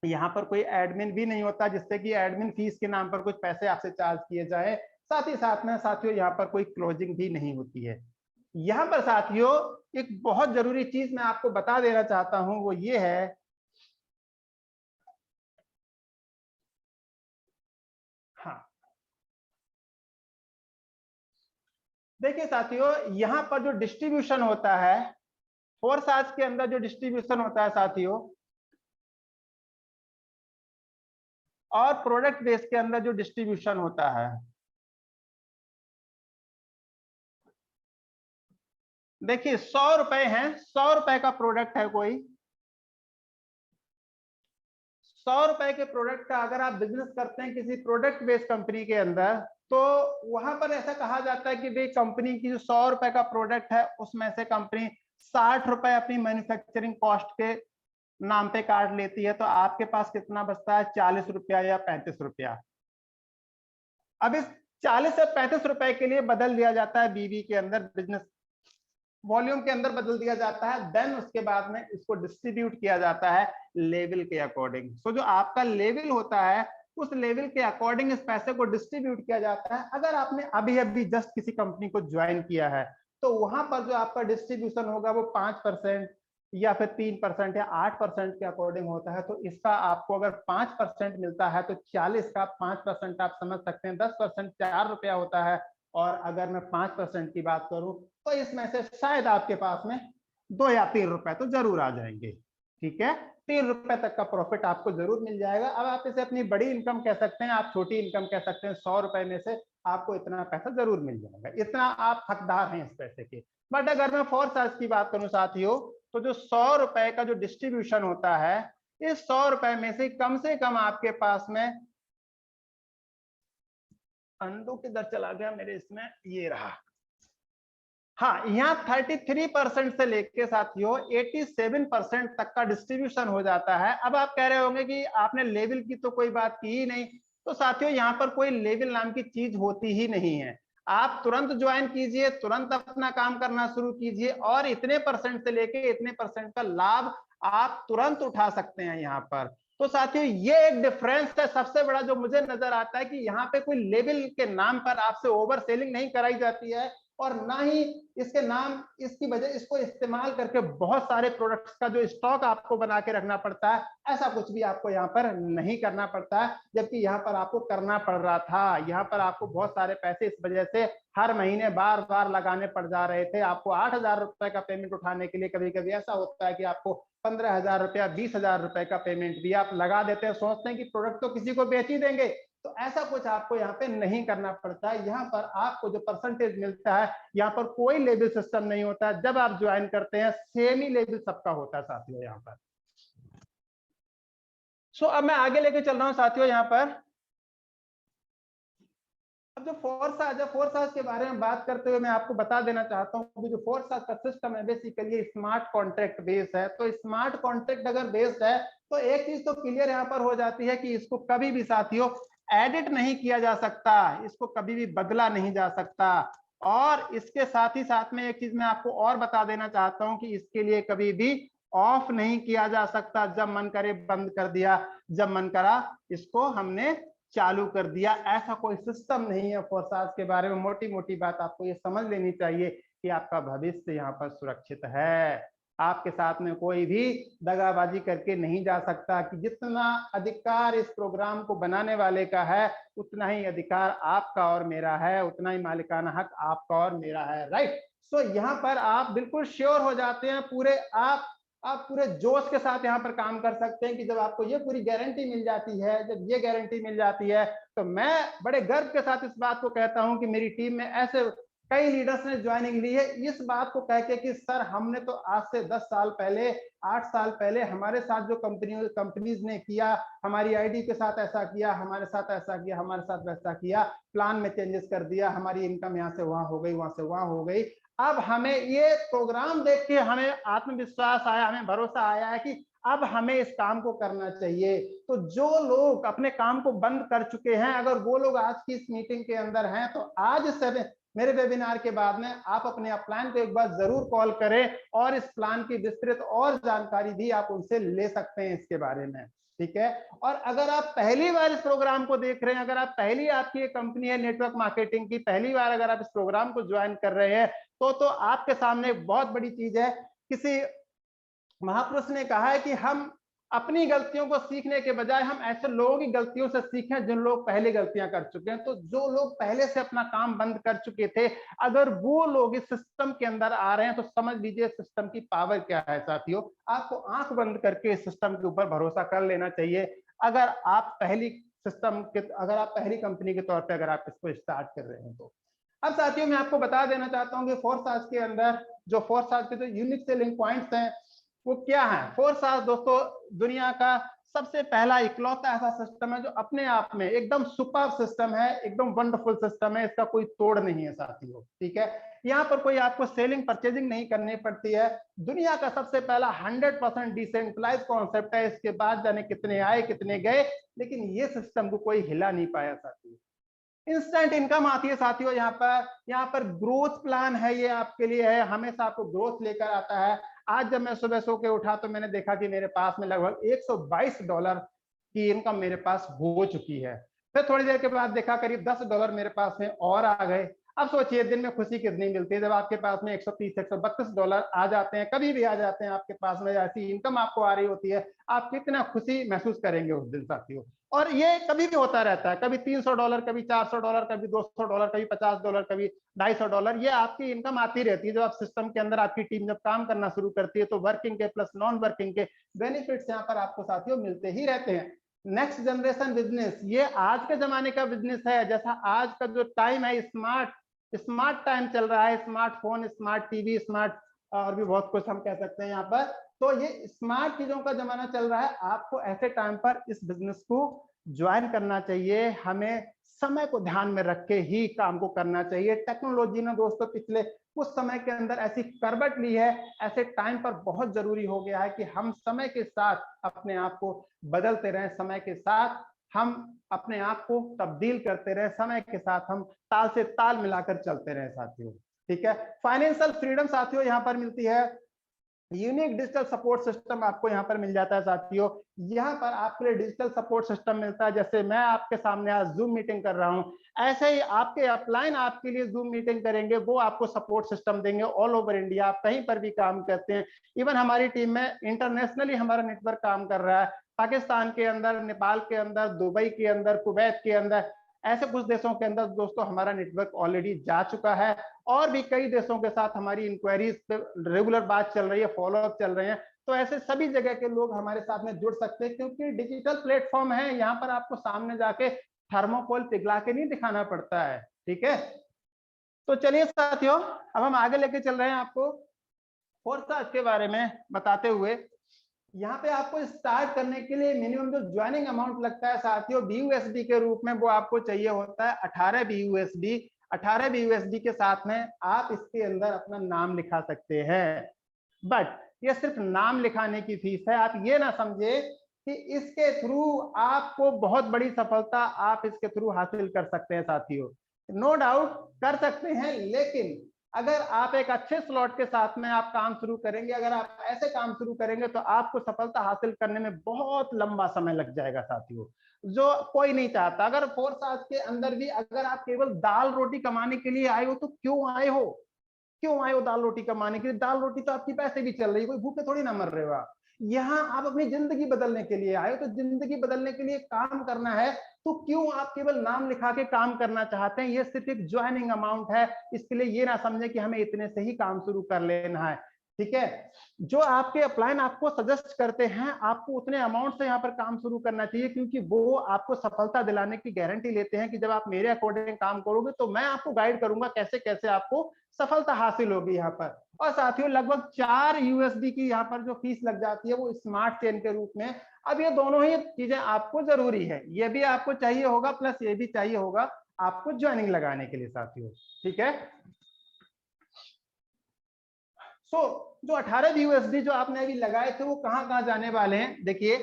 यहाँ पर कोई एडमिन भी नहीं होता जिससे कि एडमिन फीस के नाम पर कुछ पैसे आपसे चार्ज किए जाए। साथ ही साथ में साथियों यहाँ पर कोई क्लोजिंग भी नहीं होती है। यहाँ पर साथियों एक बहुत जरूरी चीज मैं आपको बता देना चाहता हूं, वो ये है, हाँ देखिए साथियों यहाँ पर जो डिस्ट्रीब्यूशन होता है, फोरसाज के अंदर जो डिस्ट्रीब्यूशन होता है साथियों, और प्रोडक्ट बेस के अंदर जो डिस्ट्रीब्यूशन होता है, देखिए 100 रुपए है, 100 रुपए का प्रोडक्ट है कोई, 100 रुपए के प्रोडक्ट का अगर आप बिजनेस करते हैं किसी प्रोडक्ट बेस्ड कंपनी के अंदर, तो वहां पर ऐसा कहा जाता है कि भाई कंपनी की जो 100 रुपए का प्रोडक्ट है उसमें से कंपनी 60 रुपए अपनी मैन्युफैक्चरिंग कॉस्ट के नाम पे काट लेती है, तो आपके पास कितना बचता है, 40 रुपया या 35 रुपया। अब इस 40 से 35 रुपए के लिए बदल दिया जाता है बीवी के अंदर, बिजनेस वॉल्यूम के अंदर बदल दिया जाता है। देन उसके बाद में इसको डिस्ट्रीब्यूट किया जाता है लेवल के अकॉर्डिंग। सो जो आपका लेवल होता है उस लेवल के अकॉर्डिंग इस पैसे को डिस्ट्रीब्यूट किया जाता है। अगर आपने अभी अभी जस्ट किसी कंपनी को ज्वाइन किया है तो वहां पर जो आपका डिस्ट्रीब्यूशन होगा वो 5% या फिर 3% या 8% के अकॉर्डिंग होता है। तो इसका आपको अगर 5% मिलता है तो 40 का 5% आप समझ सकते हैं 10% 4 रुपया होता है। और अगर मैं 5% की बात करूं तो इसमें से शायद आपके पास में 2 या 3 रुपए तो जरूर आ जाएंगे। ठीक है, 3 रुपए तक का प्रॉफिट आपको जरूर मिल जाएगा। अब आप इसे अपनी बड़ी इनकम कह सकते हैं, आप छोटी इनकम कह सकते हैं। 100 रुपए में से आपको इतना पैसा जरूर मिल जाएगा, इतना आप हकदार हैं इस पैसे के। बट अगर मैं फोरसाज की बात करूं साथियों, तो जो 100 रुपए का जो डिस्ट्रीब्यूशन होता है, इस 100 रुपए में से कम आपके पास में, अंडू किधर चला गया मेरे इसमें, ये रहा, हाँ यहाँ 33% से लेके साथियों 87% तक का डिस्ट्रीब्यूशन हो जाता है। अब आप कह रहे होंगे कि आपने लेवल की तो कोई बात की ही नहीं, तो साथियों यहाँ पर कोई लेवल नाम की चीज होती ही नहीं है। आप तुरंत ज्वाइन कीजिए, तुरंत अपना काम करना शुरू कीजिए और इतने परसेंट से लेके इतने परसेंट का लाभ आप तुरंत उठा सकते हैं यहाँ पर। तो साथियों ये एक डिफरेंस है सबसे बड़ा जो मुझे नजर आता है कि यहाँ पे कोई लेवल के नाम पर आपसे ओवर सेलिंग नहीं कराई जाती है और ना ही इसके नाम इसकी वजह इसको इस्तेमाल करके बहुत सारे प्रोडक्ट्स का जो स्टॉक आपको बना के रखना पड़ता है, ऐसा कुछ भी आपको यहाँ पर नहीं करना पड़ता है। जबकि यहाँ पर आपको करना पड़ रहा था, यहाँ पर आपको बहुत सारे पैसे इस वजह से हर महीने बार बार लगाने पड़ जा रहे थे। आपको 8,000 रुपए का पेमेंट उठाने के लिए कभी कभी ऐसा होता है कि आपको 15,000 रुपया 20,000 रुपए का पेमेंट भी आप लगा देते हैं, सोचते हैं कि प्रोडक्ट तो किसी को बेच ही देंगे। तो ऐसा कुछ आपको यहाँ पे नहीं करना पड़ता है। यहाँ पर आपको जो परसेंटेज मिलता है, यहाँ पर कोई लेवल सिस्टम नहीं होता है। जब आप ज्वाइन करते हैं सेम ही लेवल सबका होता है साथियों यहाँ पर। सो अब मैं आगे लेके चल रहा हूँ साथियों यहाँ पर। अब जो फोरसाज के बारे में बात करते हुए मैं आपको बता देना चाहता हूँ कि जो फोरसाज का सिस्टम है बेसिकली स्मार्ट कॉन्ट्रैक्ट बेस्ड है। तो स्मार्ट कॉन्ट्रैक्ट अगर बेस्ड है तो एक चीज तो क्लियर यहाँ पर हो जाती है कि इसको कभी भी साथियों एडिट नहीं किया जा सकता, इसको कभी भी बदला नहीं जा सकता। और इसके साथ ही साथ में एक चीज मैं आपको और बता देना चाहता हूं कि इसके लिए कभी भी ऑफ नहीं किया जा सकता, जब मन करे बंद कर दिया, जब मन करा इसको हमने चालू कर दिया, ऐसा कोई सिस्टम नहीं है फोरसाज के बारे में। मोटी मोटी बात आपको ये समझ लेनी चाहिए कि आपका भविष्य यहाँ पर सुरक्षित है। आपके साथ में कोई भी दगाबाजी करके नहीं जा सकता कि जितना अधिकार इस प्रोग्राम को बनाने वाले का है उतना ही अधिकार आपका और मेरा है, उतना ही मालिकाना हक आपका और मेरा है, राइट। सो यहाँ पर आप बिल्कुल श्योर हो जाते हैं, पूरे आप पूरे जोश के साथ यहाँ पर काम कर सकते हैं कि जब आपको ये पूरी गारंटी मिल जाती है, जब ये गारंटी मिल जाती है, तो मैं बड़े गर्व के साथ इस बात को कहता हूं कि मेरी टीम में ऐसे कई लीडर्स ने ज्वाइनिंग ली है इस बात को कह के कि सर हमने तो आज से 10 साल पहले, 8 साल पहले हमारे साथ जो कंपनीज ने किया, हमारी आईडी के साथ ऐसा किया, हमारे साथ ऐसा किया, हमारे साथ वैसा किया, प्लान में चेंजेस कर दिया, हमारी इनकम यहाँ से वहां हो गई, वहां से वहां हो गई। अब हमें ये प्रोग्राम देख के हमें आत्मविश्वास आया, हमें भरोसा आया है कि अब हमें इस काम को करना चाहिए। तो जो लोग अपने काम को बंद कर चुके हैं, अगर वो लोग आज की इस मीटिंग के अंदर हैं, तो आज से मेरे वेबिनार के बाद में आप अपने प्लान को एक बार जरूर कॉल करें और इस प्लान की विस्तृत और जानकारी भी आप उनसे ले सकते हैं इसके बारे में, ठीक है। और अगर आप पहली बार इस प्रोग्राम को देख रहे हैं, अगर आप पहली आपकी एक कंपनी है नेटवर्क मार्केटिंग की, पहली बार अगर आप इस प्रोग्राम को ज्वाइन कर रहे हैं, तो आपके सामने एक बहुत बड़ी चीज है। किसी महापुरुष ने कहा है कि हम अपनी गलतियों को सीखने के बजाय हम ऐसे लोगों की गलतियों से सीखें जिन लोग पहले गलतियां कर चुके हैं। तो जो लोग पहले से अपना काम बंद कर चुके थे, अगर वो लोग इस सिस्टम के अंदर आ रहे हैं, तो समझ लीजिए सिस्टम की पावर क्या है साथियों। आपको आंख बंद करके इस सिस्टम के ऊपर भरोसा कर लेना चाहिए। अगर आप पहली कंपनी के तौर पर अगर आप इसको स्टार्ट कर रहे हैं तो। अब साथियों मैं आपको बता देना चाहता हूं कि फोरसाज के अंदर जो फोरसाज के जो यूनिक सेलिंग पॉइंट्स हैं वो क्या है। फोरसाज दोस्तों दुनिया का सबसे पहला इकलौता ऐसा सिस्टम है जो अपने आप में एकदम सुपर सिस्टम है, एकदम वंडरफुल सिस्टम है, इसका कोई तोड़ नहीं है साथियों, ठीक है। यहाँ पर कोई आपको सेलिंग परचेजिंग नहीं करनी पड़ती है। दुनिया का सबसे पहला 100% डिसेंट्रलाइज कॉन्सेप्ट है। इसके बाद जाने कितने आए कितने गए, लेकिन ये सिस्टम को कोई हिला नहीं पाया साथियों। इंस्टेंट इनकम आती है साथियों। यहाँ पर ग्रोथ प्लान है, ये आपके लिए है, हमेशा आपको ग्रोथ लेकर आता है। आज जब मैं सुबह सो के उठा तो मैंने देखा कि मेरे पास में लगभग $122 की इनकम मेरे पास हो चुकी है। फिर थोड़ी देर के बाद देखा करीब $10 मेरे पास में और आ गए। अब सोचिए दिन में खुशी कितनी मिलती है जब आपके पास में $130-132 आ जाते हैं, कभी भी आ जाते हैं आपके पास में, ऐसी इनकम आपको आ रही होती है, आप कितना खुशी महसूस करेंगे उस दिन साथियों। और ये कभी भी होता रहता है, कभी $300, कभी $400, कभी $200, कभी $50, कभी $250, ये आपकी इनकम आती रहती है। जब आप सिस्टम के अंदर आपकी टीम जब काम करना शुरू करती है तो वर्किंग के प्लस नॉन वर्किंग के बेनिफिट्स यहाँ पर आपको साथियों मिलते ही रहते हैं। नेक्स्ट जनरेशन बिजनेस, ये आज के जमाने का बिजनेस है। जैसा आज का जो टाइम है स्मार्ट टाइम चल रहा है, स्मार्टफोन, स्मार्ट टीवी, स्मार्ट और भी बहुत कुछ हम कह सकते हैं यहाँ पर। तो ये स्मार्ट चीजों का जमाना चल रहा है। आपको ऐसे टाइम पर इस बिजनेस को ज्वाइन करना चाहिए। हमें समय को ध्यान में रख के ही काम को करना चाहिए। टेक्नोलॉजी ने दोस्तों पिछले कुछ समय के अंदर ऐसी करवट ली है, ऐसे टाइम पर बहुत जरूरी हो गया है कि हम समय के साथ अपने आप को बदलते रहें, समय के साथ हम अपने आप को तब्दील करते रहे, समय के साथ हम ताल से ताल मिलाकर चलते रहे साथियों, ठीक है। फाइनेंशियल फ्रीडम साथियों यहाँ पर मिलती है। यूनिक डिजिटल सपोर्ट सिस्टम आपको यहाँ पर मिल जाता है साथियों। यहाँ पर आपके लिए डिजिटल सपोर्ट सिस्टम मिलता है। जैसे मैं आपके सामने आज जूम मीटिंग कर रहा हूँ, ऐसे ही आपके अपलाइन आपके लिए जूम मीटिंग करेंगे, वो आपको सपोर्ट सिस्टम देंगे ऑल ओवर इंडिया। आप कहीं पर भी काम करते हैं, इवन हमारी टीम में इंटरनेशनली हमारा नेटवर्क काम कर रहा है, पाकिस्तान के अंदर, नेपाल के अंदर, दुबई के अंदर, कुवैत के अंदर, ऐसे कुछ देशों के अंदर दोस्तों हमारा नेटवर्क ऑलरेडी जा चुका है। और भी कई देशों के साथ हमारी इंक्वायरीज पे रेगुलर बात चल रही है, फॉलोअप चल रहे हैं। तो ऐसे सभी जगह के लोग हमारे साथ में जुड़ सकते हैं, क्योंकि डिजिटल प्लेटफॉर्म है। यहाँ पर आपको सामने जाके थर्मोकोल पिघला के नहीं दिखाना पड़ता है, ठीक है। तो चलिए साथियों, अब हम आगे लेके चल रहे हैं आपको फोरसाज के बारे में बताते हुए। यहाँ पे आपको स्टार्ट करने के लिए मिनिमम जो ज्वाइनिंग अमाउंट लगता है साथियों BUSD के रूप में, वो आपको चाहिए होता है 18 BUSD। 18 BUSD के साथ में आप इसके अंदर अपना नाम लिखा सकते हैं। बट ये सिर्फ नाम लिखाने की फीस है। आप ये ना समझे कि इसके थ्रू आपको बहुत बड़ी सफलता आप इसके थ्रू हासिल कर सकते हैं साथियों। नो डाउट कर सकते हैं, लेकिन अगर आप एक अच्छे स्लॉट के साथ में आप काम शुरू करेंगे, अगर आप ऐसे काम शुरू करेंगे, तो आपको सफलता हासिल करने में बहुत लंबा समय लग जाएगा साथियों, जो कोई नहीं चाहता। अगर फोरसाज के अंदर भी अगर आप केवल दाल रोटी कमाने के लिए आए हो, तो क्यों आए हो दाल रोटी कमाने के लिए? दाल रोटी तो आपकी पैसे भी चल रही है, कोई भूखे थोड़ी ना मर रहे हो आप। यहाँ आप अपनी जिंदगी बदलने के लिए आए हो, तो जिंदगी बदलने के लिए काम करना है, तो क्यों आप केवल नाम लिखा के काम करना चाहते हैं? ये सिर्फ एक ज्वाइनिंग अमाउंट है, इसके लिए ये ना समझे कि हमें इतने से ही काम शुरू कर लेना है। ठीक है, जो आपके अपलाइन आपको सजेस्ट करते हैं, आपको उतने अमाउंट से यहाँ पर काम शुरू करना चाहिए, क्योंकि वो आपको सफलता दिलाने की गारंटी लेते हैं कि जब आप मेरे अकॉर्डिंग काम करोगे तो मैं आपको गाइड करूंगा कैसे कैसे आपको सफलता हासिल होगी यहाँ पर। और साथियों लगभग 4 यूएसडी की यहाँ पर जो फीस लग जाती है वो स्मार्ट चेन के रूप में। अब ये दोनों ही चीजें आपको जरूरी है, ये भी आपको चाहिए होगा प्लस ये भी चाहिए होगा आपको ज्वाइनिंग लगाने के लिए साथियों। ठीक है, जो 18 यूएसडी जो आपने अभी लगाए थे वो कहां कहां जाने वाले हैं? देखिए,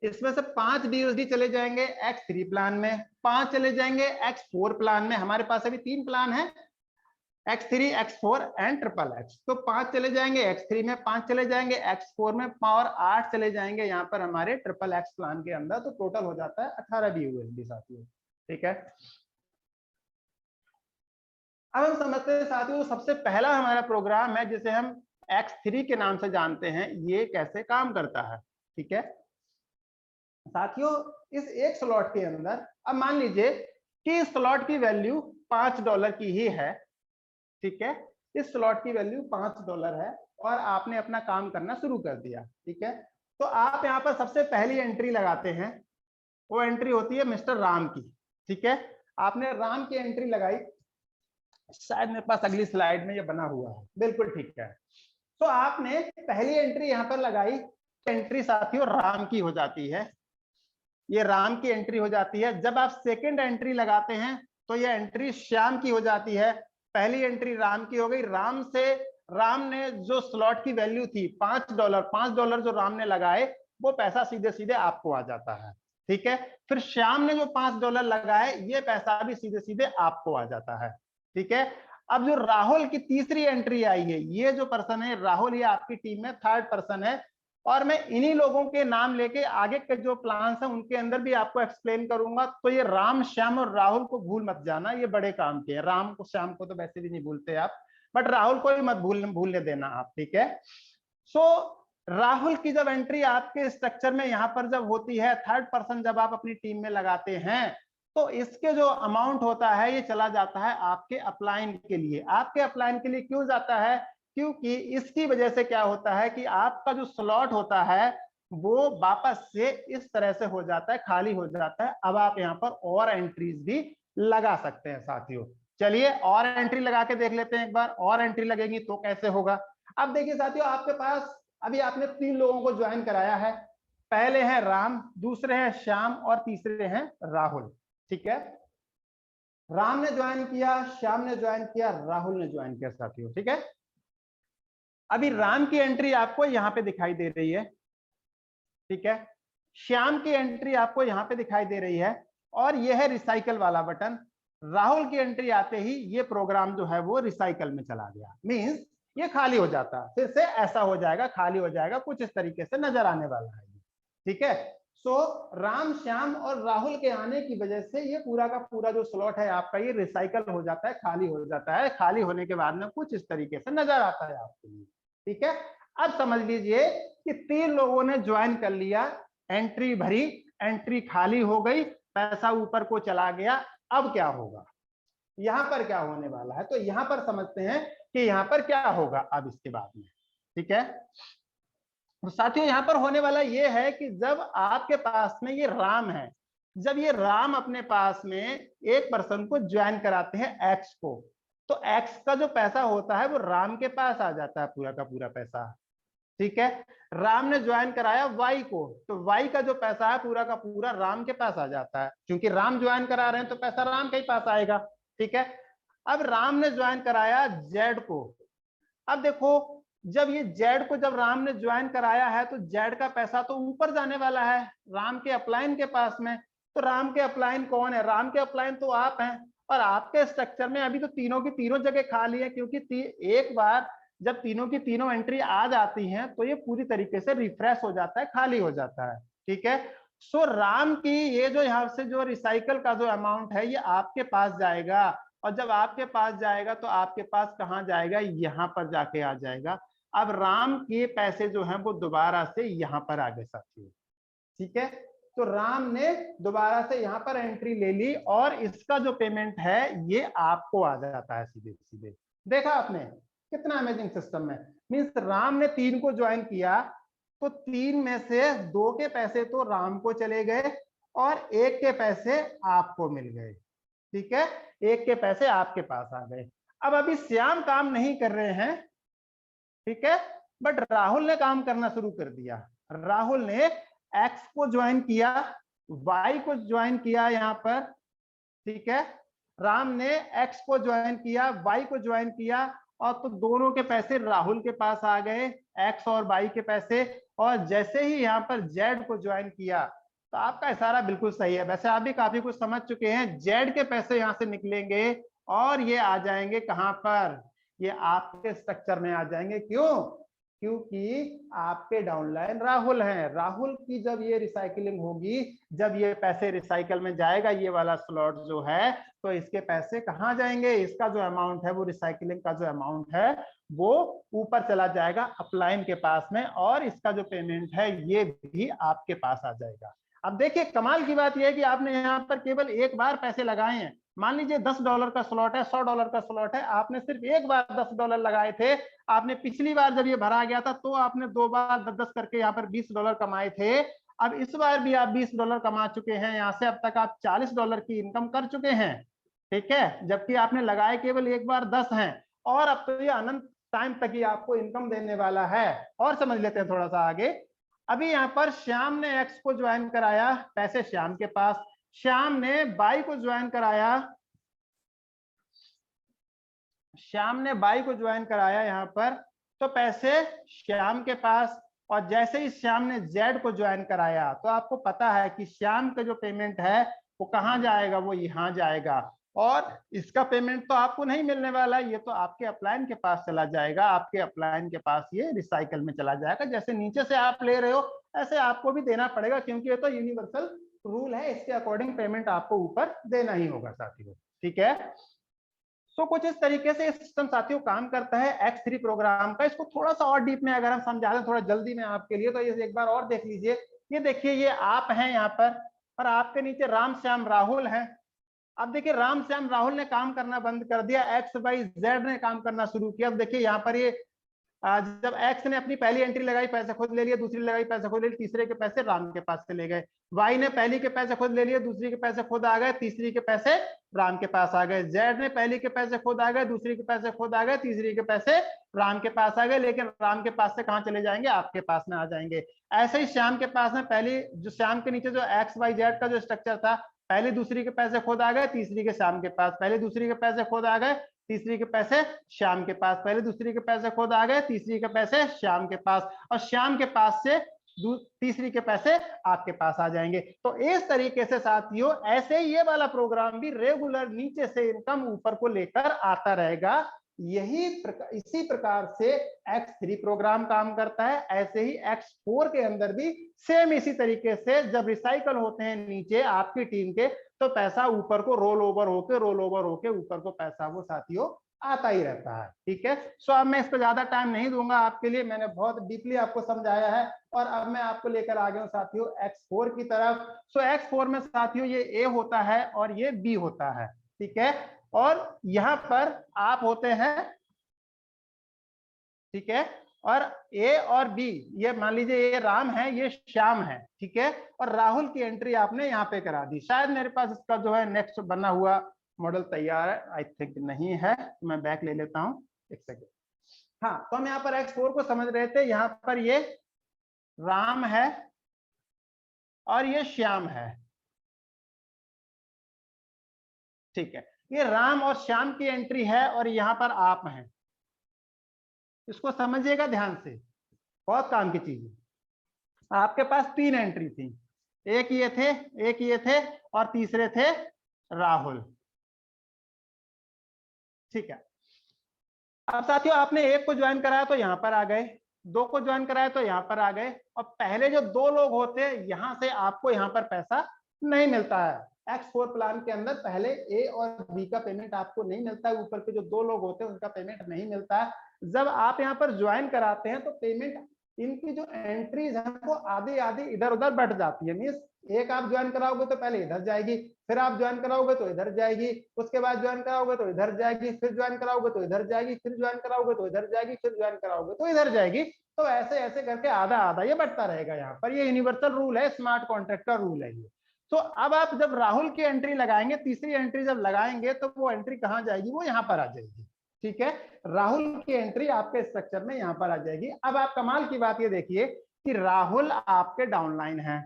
इसमें से 5 यूएसडी चले जाएंगे X3 प्लान में, 5 चले जाएंगे X4 प्लान में। हमारे पास अभी 3 प्लान है, X3, X4 एंड XXX। तो 5 चले जाएंगे X3 में, 5 चले जाएंगे X4 में, और 8 चले जाएंगे यहाँ पर हमारे XXX प्लान के अंदर। तो टोटल हो जाता है 18 यूएसडी साथियों। ठीक है, अब हम समझते हैं साथियों, सबसे पहला हमारा प्रोग्राम है जिसे हम X3 के नाम से जानते हैं, ये कैसे काम करता है। ठीक है साथियों, इस एक स्लॉट के अंदर अब मान लीजिए कि इस स्लॉट की वैल्यू $5 की ही है। ठीक है, इस स्लॉट की वैल्यू $5 है और आपने अपना काम करना शुरू कर दिया। ठीक है, तो आप यहाँ पर सबसे पहली एंट्री लगाते हैं, वो एंट्री होती है मिस्टर राम की। ठीक है, आपने राम की एंट्री लगाई, शायद मेरे पास अगली स्लाइड में ये बना हुआ है, बिल्कुल ठीक है। तो आपने पहली एंट्री यहाँ पर लगाई, एंट्री साथियों राम की हो जाती है, ये राम की एंट्री हो जाती है। जब आप सेकंड एंट्री लगाते हैं तो ये एंट्री श्याम की हो जाती है। पहली एंट्री राम की हो गई, राम ने जो स्लॉट की वैल्यू थी $5 जो राम ने लगाए वो पैसा सीधे सीधे आपको आ जाता है। ठीक है, फिर श्याम ने जो $5 लगाए ये पैसा भी सीधे सीधे आपको आ जाता है। ठीक है, अब जो राहुल की तीसरी एंट्री आई है, ये जो पर्सन है राहुल, ये आपकी टीम में थर्ड पर्सन है, और मैं इन्हीं लोगों के नाम लेके आगे के जो प्लान्स हैं उनके अंदर भी आपको एक्सप्लेन करूंगा। तो ये राम, श्याम और राहुल को भूल मत जाना, ये बड़े काम के हैं। राम को, श्याम को तो वैसे भी नहीं भूलते आप, बट राहुल को भी मत भूलने देना आप। ठीक है, सो राहुल की जब एंट्री आपके स्ट्रक्चर में यहाँ पर जब होती है, थर्ड पर्सन जब आप अपनी टीम में लगाते हैं, तो इसके जो अमाउंट होता है ये चला जाता है आपके अपलाइन के लिए। आपके अपलाइन के लिए क्यों जाता है? क्योंकि इसकी वजह से क्या होता है कि आपका जो स्लॉट होता है वो वापस से इस तरह से हो जाता है, खाली हो जाता है। अब आप यहाँ पर और एंट्रीज भी लगा सकते हैं साथियों। चलिए और एंट्री लगा के देख लेते हैं एक बार, और एंट्री लगेगी तो कैसे होगा। अब देखिए साथियों, आपके पास अभी आपने 3 लोगों को ज्वाइन कराया है, पहले हैं राम, दूसरे हैं श्याम और तीसरे हैं राहुल। ठीक है, राम ने ज्वाइन किया, श्याम ने ज्वाइन किया, राहुल ने ज्वाइन किया साथियों। ठीक है, अभी राम की एंट्री आपको यहां पे दिखाई दे रही है। ठीक है, श्याम की एंट्री आपको यहां पे दिखाई दे रही है, और यह है रिसाइकल वाला बटन। राहुल की एंट्री आते ही ये प्रोग्राम जो है वो रिसाइकल में चला गया, मींस ये खाली हो जाता, फिर से ऐसा हो जाएगा, खाली हो जाएगा, कुछ इस तरीके से नजर आने वाला है। ठीक है, सो राम, श्याम और राहुल के आने की वजह से ये पूरा का पूरा जो स्लॉट है आपका ये रिसाइकल हो जाता है, खाली हो जाता है। खाली होने के बाद में कुछ इस तरीके से नजर आता है आपके लिए। ठीक है, अब समझ लीजिए कि 3 लोगों ने ज्वाइन कर लिया, एंट्री भरी, एंट्री खाली हो गई, पैसा ऊपर को चला गया। अब क्या होगा, यहां पर क्या होने वाला है? तो यहां पर समझते हैं कि यहां पर क्या होगा अब इसके बाद में। ठीक है, तो साथियों यहां पर होने वाला ये है कि जब आपके पास में ये राम है, जब ये राम अपने पास में एक पर्सन को ज्वाइन कराते हैं एक्स को, तो एक्स का जो पैसा होता है वो राम के पास आ जाता है, पूरा का पूरा पैसा। ठीक है, राम ने ज्वाइन कराया वाई को, तो वाई का जो पैसा है पूरा का पूरा राम के पास आ जाता है, क्योंकि राम ज्वाइन करा रहे हैं तो पैसा राम के ही पास आएगा। ठीक है, अब राम ने ज्वाइन कराया जेड को। अब देखो, जब ये जेड को जब राम ने ज्वाइन कराया है तो जेड का पैसा तो ऊपर जाने वाला है राम के अपलाइन के पास में। तो राम के अपलाइन कौन है? राम के अपलाइन तो आप हैं, और आपके स्ट्रक्चर में अभी तो तीनों की तीनों जगह खाली है, क्योंकि एक बार जब तीनों की तीनों एंट्री आ जाती हैं तो ये पूरी तरीके से रिफ्रेश हो जाता है, खाली हो जाता है। ठीक है, सो राम की ये जो यहाँ से जो रिसाइकल का जो अमाउंट है ये आपके पास जाएगा, और जब आपके पास जाएगा तो आपके पास कहाँ जाएगा? यहाँ पर जाके आ जाएगा। अब राम के पैसे जो हैं वो दोबारा से यहाँ पर आ गए साथियों, ठीक है। तो राम ने दोबारा से यहाँ पर एंट्री ले ली और इसका जो पेमेंट है ये आपको आ जाता है सीधे सीधे। देखा आपने कितना अमेजिंग सिस्टम है। मींस राम ने 3 को ज्वाइन किया तो 3 में से 2 के पैसे तो राम को चले गए और 1 के पैसे आपको मिल गए, ठीक है। 1 के पैसे आपके पास आ गए। अब अभी श्याम काम नहीं कर रहे हैं, ठीक है, बट राहुल ने काम करना शुरू कर दिया। राहुल ने एक्स को ज्वाइन किया, वाई को ज्वाइन किया यहाँ पर, ठीक है। राम ने एक्स को ज्वाइन किया, वाई को ज्वाइन किया और तो दोनों के पैसे राहुल के पास आ गए, एक्स और वाई के पैसे। और जैसे ही यहाँ पर जेड को ज्वाइन किया तो आपका इशारा बिल्कुल सही है। वैसे आप भी काफी कुछ समझ चुके हैं। जेड के पैसे यहाँ से निकलेंगे और ये आ जाएंगे कहां पर, ये आपके स्ट्रक्चर में आ जाएंगे। क्यों? क्योंकि आपके डाउनलाइन राहुल हैं। राहुल की जब ये रिसाइकलिंग होगी, जब ये पैसे रिसाइकल में जाएगा, ये वाला स्लॉट जो है, तो इसके पैसे कहाँ जाएंगे, इसका जो अमाउंट है वो रिसाइकलिंग का जो अमाउंट है वो ऊपर चला जाएगा अपलाइन के पास में और इसका जो पेमेंट है ये भी आपके पास आ जाएगा। अब देखिए कमाल की बात यह है कि आपने यहाँ पर केवल एक बार पैसे लगाए हैं। मान लीजिए $10 का स्लॉट है, $100 का स्लॉट है, आपने सिर्फ एक बार $10 लगाए थे। आपने पिछली बार जब ये भरा गया था तो आपने 2 बार 10-10 करके यहाँ पर $20 कमाए थे। अब इस बार भी आप $20 कमा चुके हैं, यहाँ से अब तक आप $40 की इनकम कर चुके हैं, ठीक है, जबकि आपने लगाए केवल एक बार 10 हैं। और अब तो ये अनंत टाइम तक ही आपको इनकम देने वाला है। और समझ लेते हैं थोड़ा सा आगे। अभी यहाँ पर श्याम ने एक्स को ज्वाइन कराया, पैसे श्याम के पास। श्याम ने बाई को ज्वाइन कराया, श्याम ने बाई को ज्वाइन कराया यहाँ पर, तो पैसे श्याम के पास। और जैसे ही श्याम ने जेड को ज्वाइन कराया तो आपको पता है कि श्याम का जो पेमेंट है वो कहाँ जाएगा, वो यहाँ जाएगा। और इसका पेमेंट तो आपको नहीं मिलने वाला, ये तो आपके अपलाइन के पास चला जाएगा। आपके अपलाइन के पास ये रिसाइकल में चला जाएगा। जैसे नीचे से आप ले रहे हो ऐसे आपको भी देना पड़ेगा, क्योंकि ये तो यूनिवर्सल रूल है, इसके अकॉर्डिंग पेमेंट आपको ऊपर देना ही होगा साथियों, ठीक है। तो कुछ इस तरीके से सिस्टम साथियों काम करता है X3 प्रोग्राम का। इसको थोड़ा सा और डीप में अगर हम समझा दें थोड़ा जल्दी में आपके लिए, तो ये एक बार और देख लीजिए। ये देखिए ये आप हैं यहाँ पर और आपके नीचे राम श्याम राहुल हैं। अब देखिए राम श्याम राहुल ने काम करना बंद कर दिया, एक्स वाई जेड ने काम करना शुरू किया। अब देखिए यहाँ पर ये जब एक्स ने अपनी पहली एंट्री लगाई पैसे खुद ले लिए, दूसरी लगाई पैसे खुद ले लिए, तीसरे के पैसे राम के पास से ले गए। वाई ने पहली के पैसे खुद ले लिए, दूसरी के पैसे खुद आ गए, तीसरी के पैसे राम के पास आ गए। जेड ने पहली के पैसे खुद आ गए, दूसरी के पैसे खुद आ गए, तीसरी के पैसे राम के पास आ गए। लेकिन राम के पास से कहाँ चले जाएंगे, आपके पास में आ जाएंगे। ऐसे ही श्याम के पास में पहली जो श्याम के नीचे जो एक्स वाई जेड का जो स्ट्रक्चर था, पहले दूसरी के पैसे खुद आ गए, तीसरी के श्याम के पास, पहले दूसरी के पैसे खुद आ गए, तीसरी के पैसे श्याम के पास, पहले दूसरी के पैसे खुद आ गए, तीसरी के पैसे श्याम के पास, और श्याम के पास से तीसरी के पैसे आपके पास आ जाएंगे। तो इस तरीके से साथियों ऐसे ही ये वाला प्रोग्राम भी रेगुलर नीचे से इनकम ऊपर को लेकर आता रहेगा। इसी प्रकार से X3 प्रोग्राम काम करता है। ऐसे ही X4 के अंदर भी सेम इसी तरीके से जब रिसाइकल होते हैं नीचे आपकी टीम के, तो पैसा ऊपर को रोल ओवर होके ऊपर को पैसा वो साथियों आता ही रहता है, ठीक है। सो अब मैं इस पर ज्यादा टाइम नहीं दूंगा आपके लिए, मैंने बहुत डीपली आपको समझाया है। और अब मैं आपको लेकर आ गया हूं साथियों X4 की तरफ। सो X4 में साथियों ये A होता है और ये B होता है, ठीक है। और यहां पर आप होते हैं, ठीक है। और A और B, ये मान लीजिए ये राम है, ये श्याम है, ठीक है। और राहुल की एंट्री आपने यहाँ पे करा दी। शायद मेरे पास इसका जो है नेक्स्ट बना हुआ मॉडल तैयार है, आई थिंक नहीं है, तो मैं बैक ले लेता हूं, एक सेकेंड। हाँ, तो हम यहाँ पर X4 को समझ रहे थे। यहाँ पर ये राम है और ये श्याम है, ठीक है। ये राम और श्याम की एंट्री है और यहाँ पर आप हैं। इसको समझिएगा ध्यान से, बहुत काम की चीज है। आपके पास 3 एंट्री थी, एक ये थे और तीसरे थे राहुल, ठीक है। अब साथियों आपने एक को ज्वाइन कराया तो यहां पर आ गए, 2 को ज्वाइन कराया तो यहां पर आ गए, और पहले जो 2 लोग होते यहां से आपको यहां पर पैसा नहीं मिलता है। X4 प्लान के अंदर पहले ए और बी का पेमेंट आपको नहीं मिलता है, ऊपर के जो 2 लोग होते हैं उनका पेमेंट नहीं मिलता है। जब आप यहाँ पर ज्वाइन कराते हैं तो पेमेंट इनकी जो एंट्रीज है वो आधी आधी इधर उधर बढ़ जाती है। मीन्स एक आप ज्वाइन कराओगे तो पहले इधर जाएगी, फिर आप ज्वाइन कराओगे तो इधर जाएगी, उसके बाद ज्वाइन कराओगे तो इधर जाएगी, फिर ज्वाइन कराओगे तो इधर जाएगी, फिर ज्वाइन कराओगे तो इधर जाएगी, फिर ज्वाइन कराओगे तो इधर जाएगी। तो ऐसे ऐसे करके आधा आधा ये बढ़ता रहेगा। यहाँ पर ये यूनिवर्सल रूल है, स्मार्ट कॉन्ट्रैक्ट का रूल है ये। तो अब आप जब राहुल की एंट्री लगाएंगे, तीसरी एंट्री जब लगाएंगे तो वो एंट्री कहाँ जाएगी, वो यहाँ पर आ जाएगी। ठीक है, राहुल की एंट्री आपके स्ट्रक्चर में यहाँ पर आ जाएगी। अब आप कमाल की बात ये देखिए कि राहुल आपके डाउनलाइन है,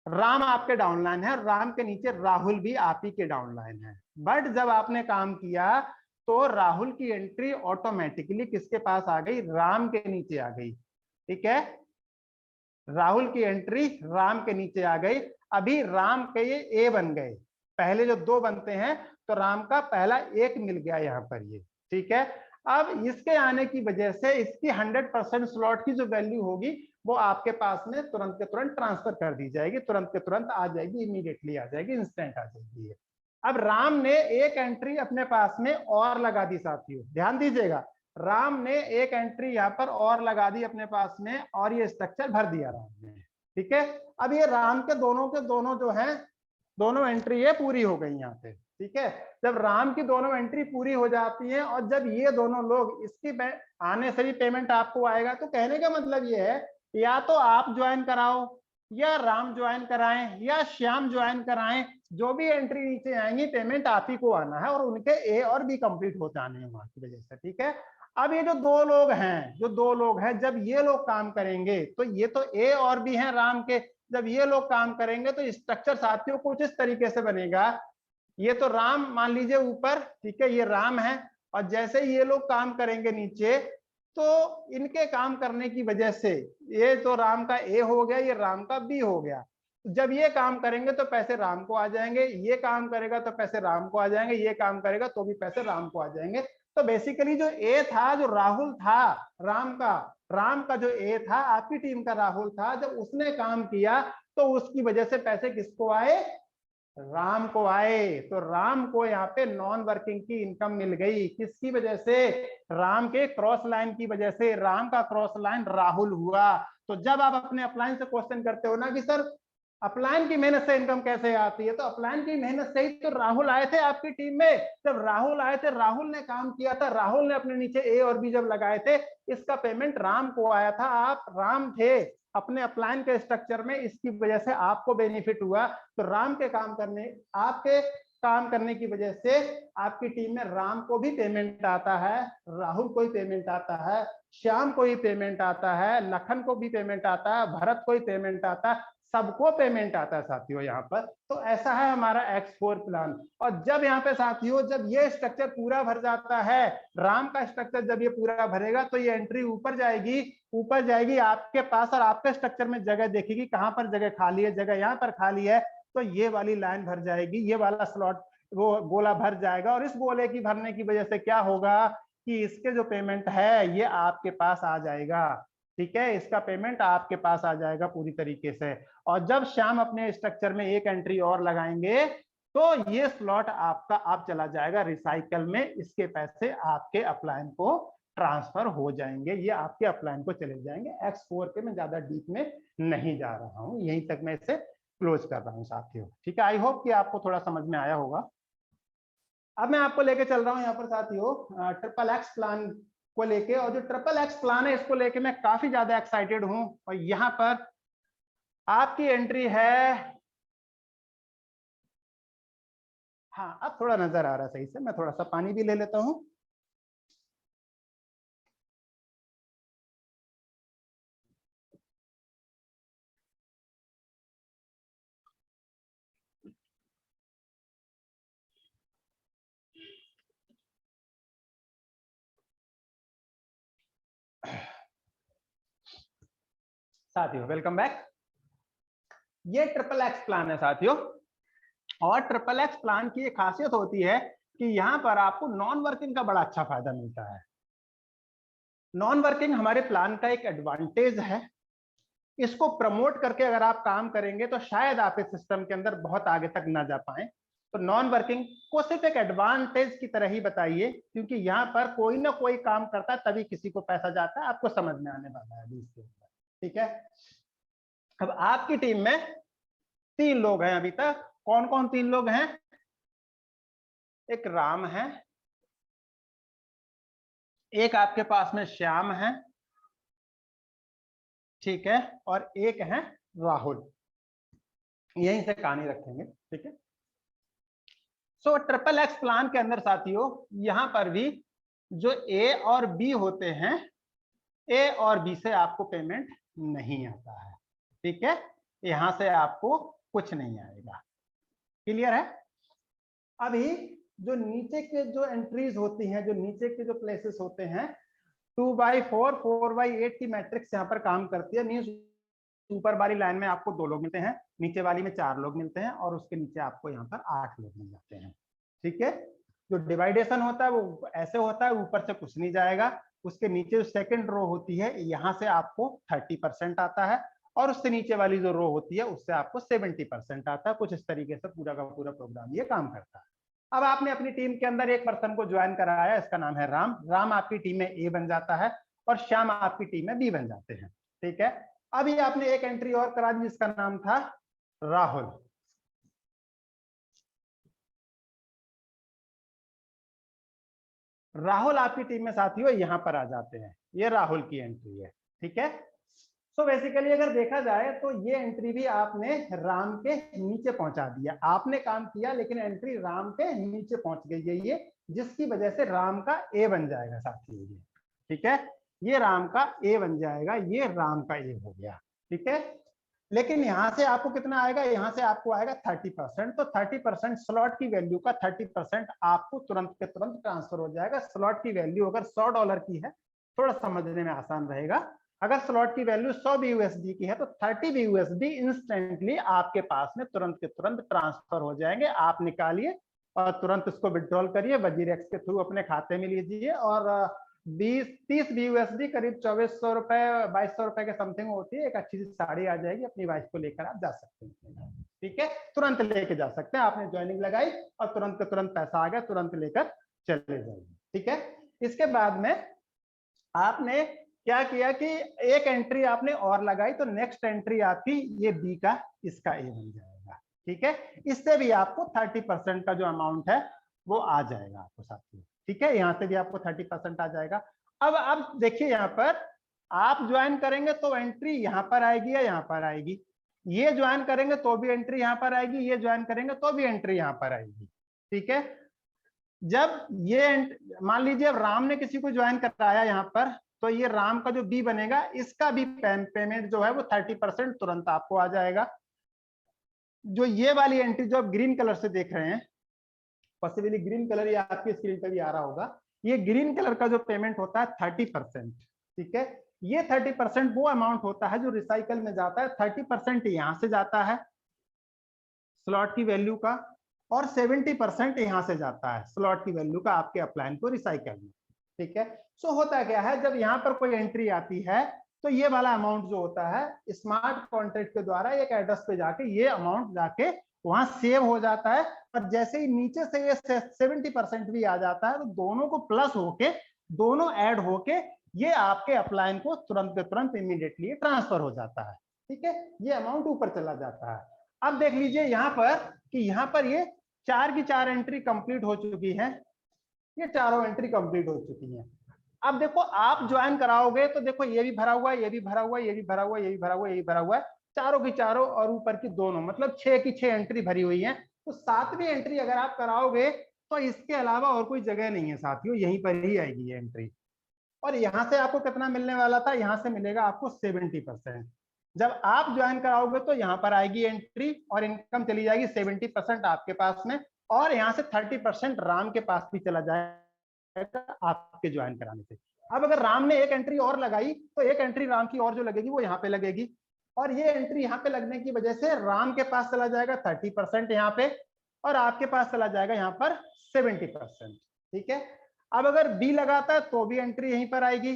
राम आपके डाउनलाइन है, राम के नीचे राहुल भी आप ही के डाउनलाइन है। बट जब आपने काम किया तो राहुल की एंट्री ऑटोमेटिकली किसके पास आ गई, राम के नीचे आ गई। ठीक है, राहुल की एंट्री राम के नीचे आ गई। अभी राम के ये ए बन गए, पहले जो 2 बनते हैं तो राम का पहला 1 मिल गया यहाँ पर ये। ठीक है, अब इसके आने की वजह से इसकी 100% स्लॉट की जो वैल्यू होगी वो आपके पास में तुरंत के तुरंत ट्रांसफर कर दी जाएगी, तुरंत के तुरंत आ जाएगी, इमीडिएटली आ जाएगी, इंस्टेंट आ जाएगी। अब राम ने एक एंट्री अपने पास में और लगा दी साथियों, ध्यान दीजिएगा, राम ने एक एंट्री यहाँ पर और लगा दी अपने पास में और ये स्ट्रक्चर भर दिया राम ने। ठीक है, अब ये राम के दोनों जो हैं, दोनों एंट्री ये पूरी हो गई यहाँ पे। ठीक है, जब राम की दोनों एंट्री पूरी हो जाती है और जब ये दोनों लोग इसकी आने से भी पेमेंट आपको आएगा, तो कहने का मतलब ये है या तो आप ज्वाइन कराओ या राम ज्वाइन कराएं या श्याम ज्वाइन कराएं, जो भी एंट्री नीचे आएंगी पेमेंट आप ही को आना है और उनके ए और बी कंप्लीट हो जाने हैं वहां की वजह से। ठीक है, अब ये जो 2 लोग हैं, जब ये लोग काम करेंगे तो ये तो ए और बी हैं राम के, जब ये लोग काम करेंगे तो स्ट्रक्चर साथियों कुछ इस तरीके से बनेगा। ये तो राम मान लीजिए ऊपर, ठीक है, ये राम है, और जैसे ये लोग काम करेंगे नीचे तो इनके काम करने की वजह से ये तो राम का ए हो गया, ये राम का बी हो गया। जब ये काम करेंगे तो पैसे राम को आ जाएंगे, ये काम करेगा तो पैसे राम को आ जाएंगे, ये काम करेगा तो भी पैसे राम को आ जाएंगे। तो बेसिकली जो ए था, जो राहुल था राम का जो ए था, आपकी टीम का राहुल था, जब उसने काम किया तो उसकी वजह से पैसे किसको आए, राम को आए। तो राम को यहाँ पे नॉन वर्किंग की इनकम मिल गई, किसकी वजह से, राम के क्रॉस लाइन की वजह से, राम का क्रॉस लाइन राहुल हुआ। तो जब आप अपने अपलाइन से क्वेश्चन करते हो ना कि सर अपलाइन की मेहनत से इनकम कैसे आती है, तो अपलाइन की मेहनत से ही तो राहुल आए थे आपकी टीम में। जब राहुल आए थे, राहुल ने काम किया था, राहुल ने अपने नीचे ए और बी जब लगाए थे, इसका पेमेंट राम को आया था। आप राम थे अपने अपलाइन के स्ट्रक्चर में, इसकी वजह से आपको बेनिफिट हुआ। तो राम के आपके काम करने की वजह से आपकी टीम में राम को भी पेमेंट आता है, राहुल को भी पेमेंट आता है, श्याम को ही पेमेंट आता है, लखन को भी पेमेंट आता है, भरत को ही पेमेंट आता है, सबको पेमेंट आता है साथियों यहाँ पर। तो ऐसा है हमारा X4 प्लान। और जब यहाँ पे साथियों, जब ये स्ट्रक्चर पूरा भर जाता है, राम का स्ट्रक्चर जब ये पूरा भरेगा तो ये एंट्री ऊपर जाएगी आपके पास, और आपके स्ट्रक्चर में जगह देखेगी कहाँ पर जगह खाली है, जगह यहाँ पर खाली है, तो ये वाली लाइन भर जाएगी, ये वाला स्लॉट, वो गोला भर जाएगा। और इस गोले की भरने की वजह से क्या होगा कि इसके जो पेमेंट है ये आपके पास आ जाएगा। ठीक है, इसका पेमेंट आपके पास आ जाएगा पूरी तरीके से। और जब श्याम अपने स्ट्रक्चर में एक एंट्री और लगाएंगे तो ये स्लॉट आपका आप चला जाएगा रिसाइकल में, इसके पैसे आपके अपलाइन को ट्रांसफर हो जाएंगे, ये आपके अपलाइन को चले जाएंगे। X4 पे मैं ज्यादा डीप में नहीं जा रहा हूं, यहीं तक मैं इसे क्लोज कर रहा हूं साथियों। ठीक है, आई होप कि आपको थोड़ा समझ में आया होगा। अब मैं आपको लेके चल रहा हूं यहाँ पर साथियों XXX प्लान को लेके, और जो XXX प्लान है इसको लेके मैं काफी ज्यादा एक्साइटेड हूं। और यहाँ पर आपकी एंट्री है, हाँ अब थोड़ा नजर आ रहा है सही से, मैं थोड़ा सा पानी भी ले लेता हूं। साथियों वेलकम बैक। ये XXX प्लान है साथियों, और XXX प्लान की एक खासियत होती है कि यहाँ पर आपको नॉन वर्किंग का बड़ा अच्छा फायदा मिलता है। नॉन वर्किंग हमारे प्लान का एक एडवांटेज है इसको प्रमोट करके अगर आप काम करेंगे तो शायद आप इस सिस्टम के अंदर बहुत आगे तक ना जा पाए। तो नॉन वर्किंग को सिर्फ एक एडवांटेज की तरह ही बताइए, क्योंकि यहाँ पर कोई ना कोई काम करता है तभी किसी को पैसा जाता है, आपको समझ में आने वाला है अभी इसके ऊपर। ठीक है, अब आपकी टीम में 3 लोग हैं अभी तक। कौन कौन 3 लोग हैं? एक राम है, एक आपके पास में श्याम है, ठीक है, और एक है राहुल। यहीं से कहानी रखेंगे। ठीक है, सो ट्रिपल एक्स प्लान के अंदर साथियों यहां पर भी जो ए और बी होते हैं, ए और बी से आपको पेमेंट नहीं आता है। ठीक है, यहां से आपको कुछ नहीं आएगा। क्लियर है? अभी जो नीचे के जो एंट्रीज होती हैं, जो नीचे के जो प्लेसेस होते हैं, 2/4 4/8 की मैट्रिक्स यहाँ पर काम करती है। मींस ऊपर वाली लाइन में आपको 2 लोग मिलते हैं, नीचे वाली में 4 लोग मिलते हैं, और उसके नीचे आपको यहाँ पर 8 लोग मिल जाते हैं। ठीक है, जो डिवाइडेशन होता है वो ऐसे होता है, ऊपर से कुछ नहीं जाएगा। उसके नीचे जो सेकंड रो होती है यहाँ से आपको 30% आता है, और उससे नीचे वाली जो रो होती है उससे आपको 70% आता है। कुछ इस तरीके से पूरा का पूरा प्रोग्राम ये काम करता है। अब आपने अपनी टीम के अंदर एक पर्सन को ज्वाइन कराया, इसका नाम है राम। राम आपकी टीम में ए बन जाता है और श्याम आपकी टीम में बी बन जाते हैं। ठीक है, अभी आपने एक एंट्री और करा दी जिसका नाम था राहुल। राहुल आपकी टीम में साथियों यहां पर आ जाते हैं, ये राहुल की एंट्री है। ठीक है, सो बेसिकली अगर देखा जाए तो ये एंट्री भी आपने राम के नीचे पहुंचा दिया। आपने काम किया लेकिन एंट्री राम के नीचे पहुंच गई है ये, जिसकी वजह से राम का ए बन जाएगा साथियों ये। ठीक है, ये राम का ए बन जाएगा, ये राम का ए हो गया। ठीक है, लेकिन यहां से आपको कितना आएगा? यहां से आपको आएगा 30%। तो 30% स्लॉट की वैल्यू का 30% आपको तुरंत के तुरंत ट्रांसफर हो जाएगा। स्लॉट की वैल्यू अगर $100 की है, थोड़ा समझने में आसान रहेगा, अगर स्लॉट की वैल्यू 100 BUSD की है तो 30 BUSD इंस्टेंटली आपके पास में तुरंत के तुरंत ट्रांसफर हो जाएंगे। आप निकालिए और तुरंत उसको विड्रॉल करिए, वजीरेक्स के थ्रू अपने खाते में लीजिए, और 20-30 BUSD करीब 2400 रुपए 2200 रुपए के समथिंग होती है। एक अच्छी सी साड़ी आ जाएगी, अपनी वाइफ को लेकर आप जा सकते हैं। ठीक है, तुरंत लेके जा सकते हैं। आपने ज्वाइनिंग लगाई और तुरंत के तुरंत पैसा आ गया, तुरंत लेकर चले जाइए। ठीक है, इसके बाद में आपने क्या किया कि एक एंट्री आपने और लगाई, तो नेक्स्ट एंट्री आपकी ये बी का इसका ए बन जाएगा। ठीक है, इससे भी आपको 30% का जो अमाउंट है वो आ जाएगा आपको साथियों। ठीक है, यहां से भी आपको 30% आ जाएगा। अब देखिए यहाँ पर आप ज्वाइन करेंगे तो एंट्री यहाँ पर आएगी या यहाँ पर आएगी, ये ज्वाइन करेंगे तो भी एंट्री यहाँ पर आएगी, ये ज्वाइन करेंगे तो भी एंट्री यहाँ पर आएगी। ठीक है, जब ये मान लीजिए अब राम ने किसी को ज्वाइन कराया यहाँ पर, तो ये राम का जो बी बनेगा इसका भी पेमेंट जो है वो 30% तुरंत आपको आ जाएगा। जो ये वाली एंट्री जो आप ग्रीन कलर से देख रहे हैं, पॉसिबली ग्रीन कलर ये आपकी स्क्रीन पर भी आ रहा होगा, ये ग्रीन कलर का जो पेमेंट होता है 30%। ठीक है, ये 30% वो अमाउंट होता है जो रिसाइकल में जाता है। 30% यहां से जाता है स्लॉट की वैल्यू का, और 70% यहां से जाता है स्लॉट की वैल्यू का आपके अपलाइन को रिसाइकल में। ठीक है, सो होता क्या है, जब यहाँ पर कोई एंट्री आती है तो ये वाला अमाउंट जो होता है स्मार्ट कॉन्ट्रैक्ट के द्वारा एक एड्रेस पे जाके ये अमाउंट जाके वहां सेव हो जाता है, और जैसे ही नीचे से ये 70% भी आ जाता है तो दोनों को प्लस होके, दोनों ऐड होके ये आपके अपलाइन को तुरंत के तुरंत इमीडिएटली ट्रांसफर हो जाता है। ठीक है, ये अमाउंट ऊपर चला जाता है। अब देख लीजिए यहाँ पर कि यहाँ पर ये 4 की 4 एंट्री कंप्लीट हो चुकी है, ये चारों एंट्री कंप्लीट हो चुकी है। अब देखो आप ज्वाइन कराओगे तो देखो ये भी भरा हुआ है, ये भी भरा हुआ है, ये भी भरा हुआ है, ये भी भरा हुआ है, ये भी भरा हुआ है, चारों की चारों और ऊपर की दोनों, मतलब 6 की 6 एंट्री भरी हुई है। तो 7वीं एंट्री अगर आप कराओगे तो इसके अलावा और कोई जगह नहीं है साथियों, यहीं पर ही आएगी ये एंट्री। और यहां से आपको कितना मिलने वाला था? यहां से मिलेगा आपको 70%। जब आप ज्वाइन कराओगे तो यहाँ पर आएगी एंट्री और इनकम चली जाएगी 70% आपके पास में, और यहाँ से 30% राम के पास भी चला जाएगा आपके ज्वाइन कराने से। अब अगर राम ने एक एंट्री और लगाई तो एक एंट्री राम की और जो लगेगी वो यहाँ पे लगेगी, और ये एंट्री यहाँ पे लगने की वजह से राम के पास चला जाएगा 30% यहाँ पे, और आपके पास चला जाएगा यहाँ पर 70%। ठीक है, अब अगर बी लगाता है तो भी एंट्री यहीं पर आएगी।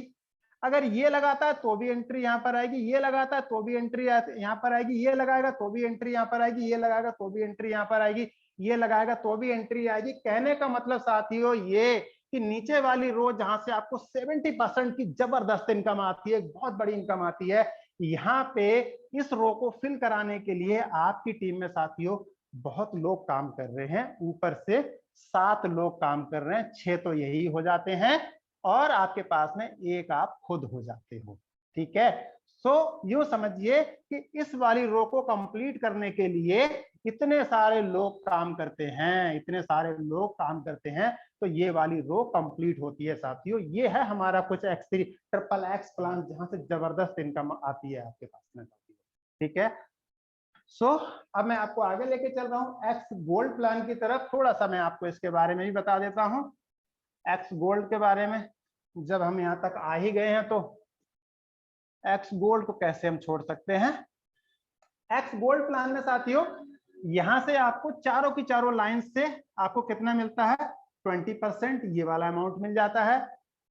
अगर ये लगाता है तो भी एंट्री यहाँ पर आएगी, ये लगाता है तो भी एंट्री यहाँ पर आएगी, ये लगाएगा तो भी एंट्री यहाँ पर आएगी, ये लगाएगा तो भी एंट्री यहाँ पर आएगी, ये लगाएगा तो भी एंट्री आएगी। कहने का मतलब साथियों ये कि नीचे वाली रो जहां से आपको 70% की जबरदस्त इनकम आती है, बहुत बड़ी इनकम आती है, यहाँ पे इस रो को फिल कराने के लिए आपकी टीम में साथियों बहुत लोग काम कर रहे हैं, ऊपर से 7 लोग काम कर रहे हैं, 6 तो यही हो जाते हैं और आपके पास में एक आप खुद हो जाते हो। ठीक है, सो यूं समझिए कि इस वाली रो को कंप्लीट करने के लिए इतने सारे लोग काम करते हैं, इतने सारे लोग काम करते हैं, तो ये वाली रो कंप्लीट होती है साथियों। ये है हमारा कुछ X3 ट्रिपल एक्स प्लान जहां से जबरदस्त इनकम आती है आपके पास में। ठीक है, सो अब मैं आपको आगे लेके चल रहा हूँ एक्स गोल्ड प्लान की तरफ। थोड़ा सा मैं आपको इसके बारे में भी बता देता हूँ, एक्स गोल्ड के बारे में। जब हम यहाँ तक आ ही गए हैं तो एक्स गोल्ड को कैसे हम छोड़ सकते हैं। एक्स गोल्ड प्लान में साथियों यहां से आपको चारों की चारों लाइन से आपको कितना मिलता है, 20% ये वाला अमाउंट मिल जाता है।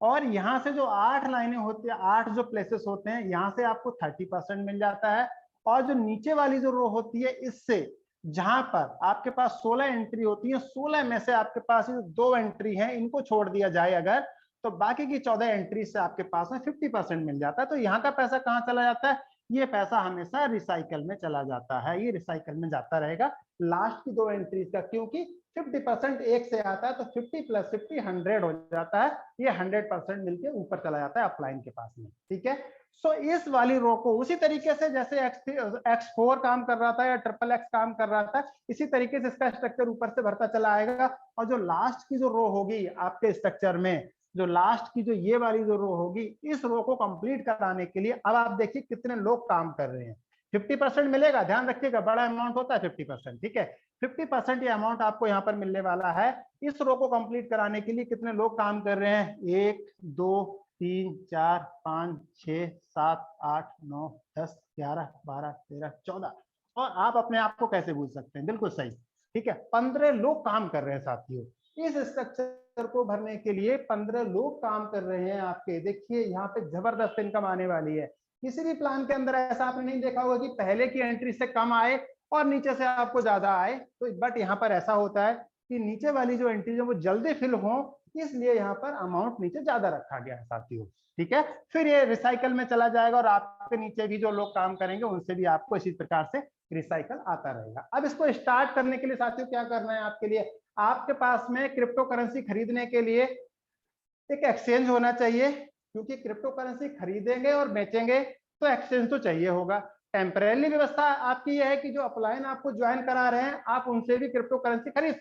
और यहां से जो 8 लाइनें होती है, 8 जो प्लेसेस होते हैं, यहां से आपको 30% मिल जाता है। और जो नीचे वाली जो रो होती है इससे, जहां पर आपके पास 16 एंट्री होती है, 16 में से आपके पास 2 एंट्री हैं, इनको छोड़ दिया जाए अगर, तो बाकी की 14 एंट्री से आपके पास में 50% मिल जाता है। तो यहाँ का पैसा कहाँ चला जाता है, ये पैसा हमेशा रिसाइकल में चला जाता है, ये रिसाइकल में जाता रहेगा लास्ट की 2 एंट्रीज का, क्योंकि 50% एक से आता है तो 50 + 50 100 हो जाता है, ये 100% मिलके ऊपर चला जाता है अपलाइन के पास में। ठीक है, सो इस वाली रो को उसी तरीके से जैसे X4 काम कर रहा था या ट्रिपल एक्स काम कर रहा था, इसी तरीके से इसका स्ट्रक्चर ऊपर से भरता चला आएगा। और जो लास्ट की जो रो होगी आपके स्ट्रक्चर में, जो लास्ट की जो ये वाली जो रो होगी, इस रो को कंप्लीट कराने के लिए अब आप देखिए कितने लोग काम कर रहे हैं। 50% मिलेगा, ध्यान रखिएगा, बड़ा अमाउंट होता है 50%। ठीक है, 50% ये अमाउंट आपको यहाँ पर मिलने वाला है। इस रो को कंप्लीट कराने के लिए कितने लोग काम कर रहे हैं, 1 2 3 4 5 6 7 8 9 10 11 12 13 14। और आप अपने आप को कैसे भूल सकते हैं, बिल्कुल सही। ठीक है, 15 लोग काम कर रहे हैं साथियों, इस स्ट्रक्चर को भरने के लिए 15 लोग काम कर रहे हैं आपके। देखिए यहाँ पे जबरदस्त इनकम आने वाली है। किसी भी प्लान के अंदर ऐसा आपने नहीं देखा होगा कि पहले की एंट्री से कम आए और नीचे से आपको ज्यादा आए, तो बट यहाँ पर ऐसा होता है कि नीचे वाली जो एंट्री है वो जल्दी फिल हो, इसलिए यहाँ पर अमाउंट नीचे ज्यादा रखा गया है साथियों। ठीक है, फिर ये रिसाइकल में चला जाएगा और आपके नीचे भी जो लोग काम करेंगे उनसे भी आपको इसी प्रकार से रिसाइकल आता रहेगा। अब इसको स्टार्ट करने के लिए साथियों क्या करना है आपके लिए, आपके पास में क्रिप्टो करेंसी खरीदने के लिए एक एक्सचेंज होना चाहिए, क्योंकि क्रिप्टो करेंसी खरीदेंगे और बेचेंगे तो एक्सचेंज तो चाहिए होगा। टेम्परेरी व्यवस्था आपकी यह है कि जो अपलाइन आपको ज्वाइन करा रहे हैं आप उनसे भी क्रिप्टो करेंसी खरीद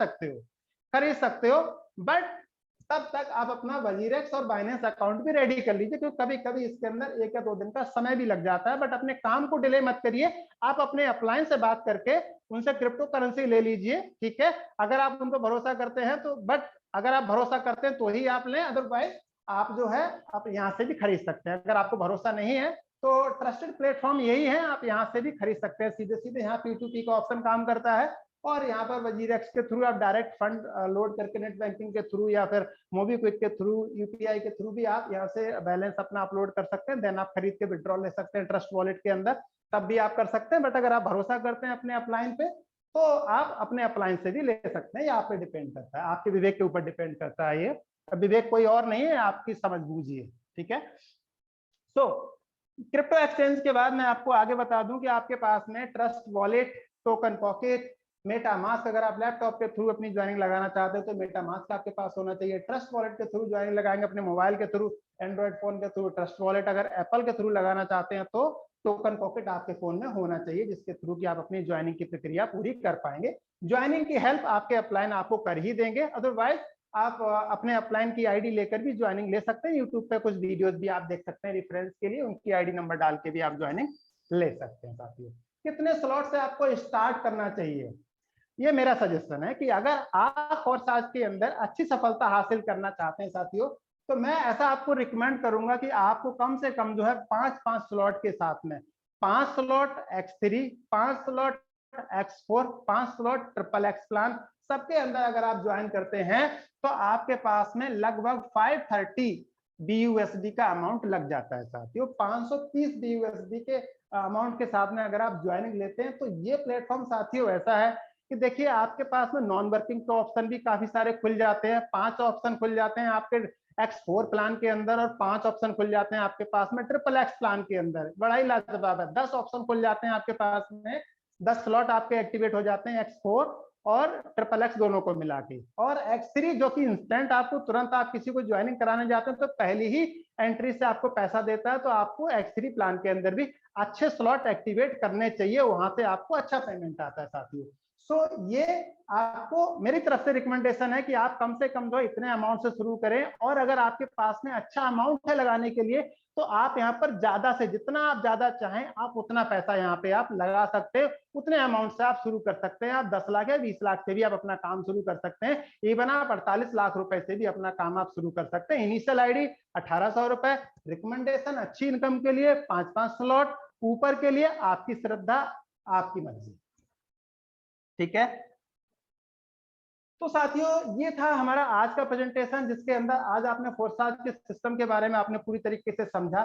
सकते हो, बट तब तक आप अपना वजीरेक्स और बाइनेंस अकाउंट भी रेडी कर लीजिए, क्योंकि कभी कभी इसके अंदर 1 या 2 दिन का समय भी लग जाता है। बट अपने काम को डिले मत करिए, आप अपने अपलाइन से बात करके उनसे क्रिप्टो करेंसी ले लीजिए। ठीक है, अगर आप उन पर भरोसा करते हैं तो, बट अगर आप भरोसा करते हैं तो ही आप लें, अदरवाइज आप जो है आप यहाँ से भी खरीद सकते हैं। अगर आपको भरोसा नहीं है तो ट्रस्टेड प्लेटफॉर्म यही है, आप यहाँ से भी खरीद सकते हैं। सीधे सीधे यहाँ P2P का ऑप्शन काम करता है और यहाँ पर वजीरेक्स के थ्रू आप डायरेक्ट फंड लोड करके नेट बैंकिंग के थ्रू या फिर मोबीक्विक के थ्रू, यूपीआई के थ्रू भी आप यहाँ से बैलेंस अपना अपलोड कर सकते हैं, देन आप खरीद के विड्रॉल ले सकते हैं ट्रस्ट वॉलेट के अंदर, तब भी आप कर सकते हैं। बट अगर आप भरोसा करते हैं अपने अपलाइन पे तो आप अपने अपलाइन से भी ले सकते हैं, ये आप पे डिपेंड करता है, आपके विवेक के ऊपर डिपेंड करता है। ये विवेक कोई और नहीं है, आपकी समझ बूझिए। ठीक है, सो क्रिप्टो एक्सचेंज के बाद मैं आपको आगे बता दूं कि आपके पास में trust wallet, token pocket, MetaMask, अगर आप लैपटॉप के थ्रू अपनी ज्वाइनिंग लगाना चाहते हो तो मेटामास्क आपके पास होना चाहिए। ट्रस्ट वॉलेट के थ्रू ज्वाइनिंग लगाएंगे अपने मोबाइल के थ्रू, एंड्रॉइड फोन के थ्रू ट्रस्ट वॉलेट, अगर एप्पल के थ्रू लगाना चाहते हैं तो टोकन पॉकेट आपके फोन में होना चाहिए, जिसके थ्रू कि आप अपनी ज्वाइनिंग की प्रक्रिया पूरी कर पाएंगे। ज्वाइनिंग की हेल्प आपके अपलाइन आपको कर ही देंगे, अदरवाइज आप अपने अपलाइन की आईडी लेकर भी ज्वाइनिंग ले सकते हैं। यूट्यूब पे कुछ वीडियोस भी आप देख सकते हैं रेफरेंस के लिए, उनकी आईडी नंबर डाल के भी आप ज्वाइनिंग ले सकते हैं। साथियों कितने स्लॉट से आपको स्टार्ट करना चाहिए, ये मेरा सजेशन है कि अगर आप और साज के अंदर अच्छी सफलता हासिल करना चाहते हैं साथियों, तो मैं ऐसा आपको रिकमेंड करूंगा कि आपको कम से कम जो है 5-5 स्लॉट के साथ में 5 slot X3, 5 slot X4, 5 slot triple x plan, सबके अंदर अगर आप ज्वाइन करते हैं तो आपके पास में लगभग 530 BUSD का अमाउंट लग जाता है साथियों। 530 BUSD के अमाउंट के साथ में अगर आप ज्वाइनिंग लेते हैं तो ये प्लेटफॉर्म साथियों ऐसा है कि देखिए आपके पास में नॉन वर्किंग के ऑप्शन भी काफी सारे खुल जाते हैं। 5 ऑप्शन खुल जाते हैं आपके X4 प्लान के अंदर और 5 ऑप्शन खुल जाते हैं आपके पास में XXX प्लान के अंदर। बड़ा ही लाजवाब है। 10 ऑप्शन खुल जाते हैं आपके पास में, 10 स्लॉट आपके एक्टिवेट हो जाते हैं X4 और XXX दोनों को मिला के। और X3 जो कि इंस्टेंट आपको तुरंत आप किसी को ज्वाइनिंग कराने जाते हैं तो पहली ही एंट्री से आपको पैसा देता है, तो आपको X3 प्लान के अंदर भी अच्छे स्लॉट एक्टिवेट करने चाहिए, वहां से आपको अच्छा पेमेंट आता है साथियों। सो ये आपको मेरी तरफ से रिकमेंडेशन है कि आप कम से कम जो इतने अमाउंट से शुरू करें, और अगर आपके पास में अच्छा अमाउंट है लगाने के लिए तो आप यहाँ पर ज्यादा से जितना आप ज्यादा चाहें आप उतना पैसा यहाँ पे आप लगा सकते हैं। उतने अमाउंट से आप शुरू कर सकते हैं। आप 10 लाख या 20 लाख से भी आप अपना काम शुरू कर सकते हैं। इवन आप 48 लाख रुपए से भी अपना काम आप शुरू कर सकते हैं। इनिशियल आईडी 1800 रुपए, रिकमेंडेशन अच्छी इनकम के लिए 5-5 स्लॉट, ऊपर के लिए आपकी श्रद्धा आपकी मर्जी। ठीक है, तो साथियों ये था हमारा आज का प्रेजेंटेशन, जिसके अंदर आज आपने फोरसाज के सिस्टम के बारे में आपने पूरी तरीके से समझा।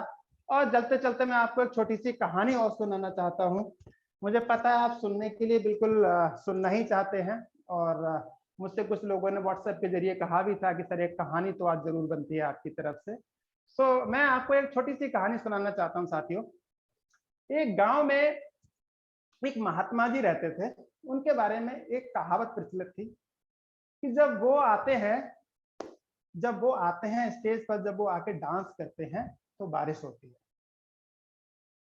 और चलते चलते मैं आपको एक छोटी सी कहानी और सुनाना चाहता हूँ। मुझे पता है आप सुनने के लिए बिल्कुल सुनना ही चाहते हैं, और मुझसे कुछ लोगों ने व्हाट्सएप के जरिए कहा भी था कि सर एक कहानी तो आज जरूर बनती है आपकी तरफ से। सो मैं आपको एक छोटी सी कहानी सुनाना चाहता हूँ साथियों। एक गाँव में एक महात्मा जी रहते थे। उनके बारे में एक कहावत प्रचलित थी कि जब वो आते हैं स्टेज पर, जब वो आके डांस करते हैं तो बारिश होती है।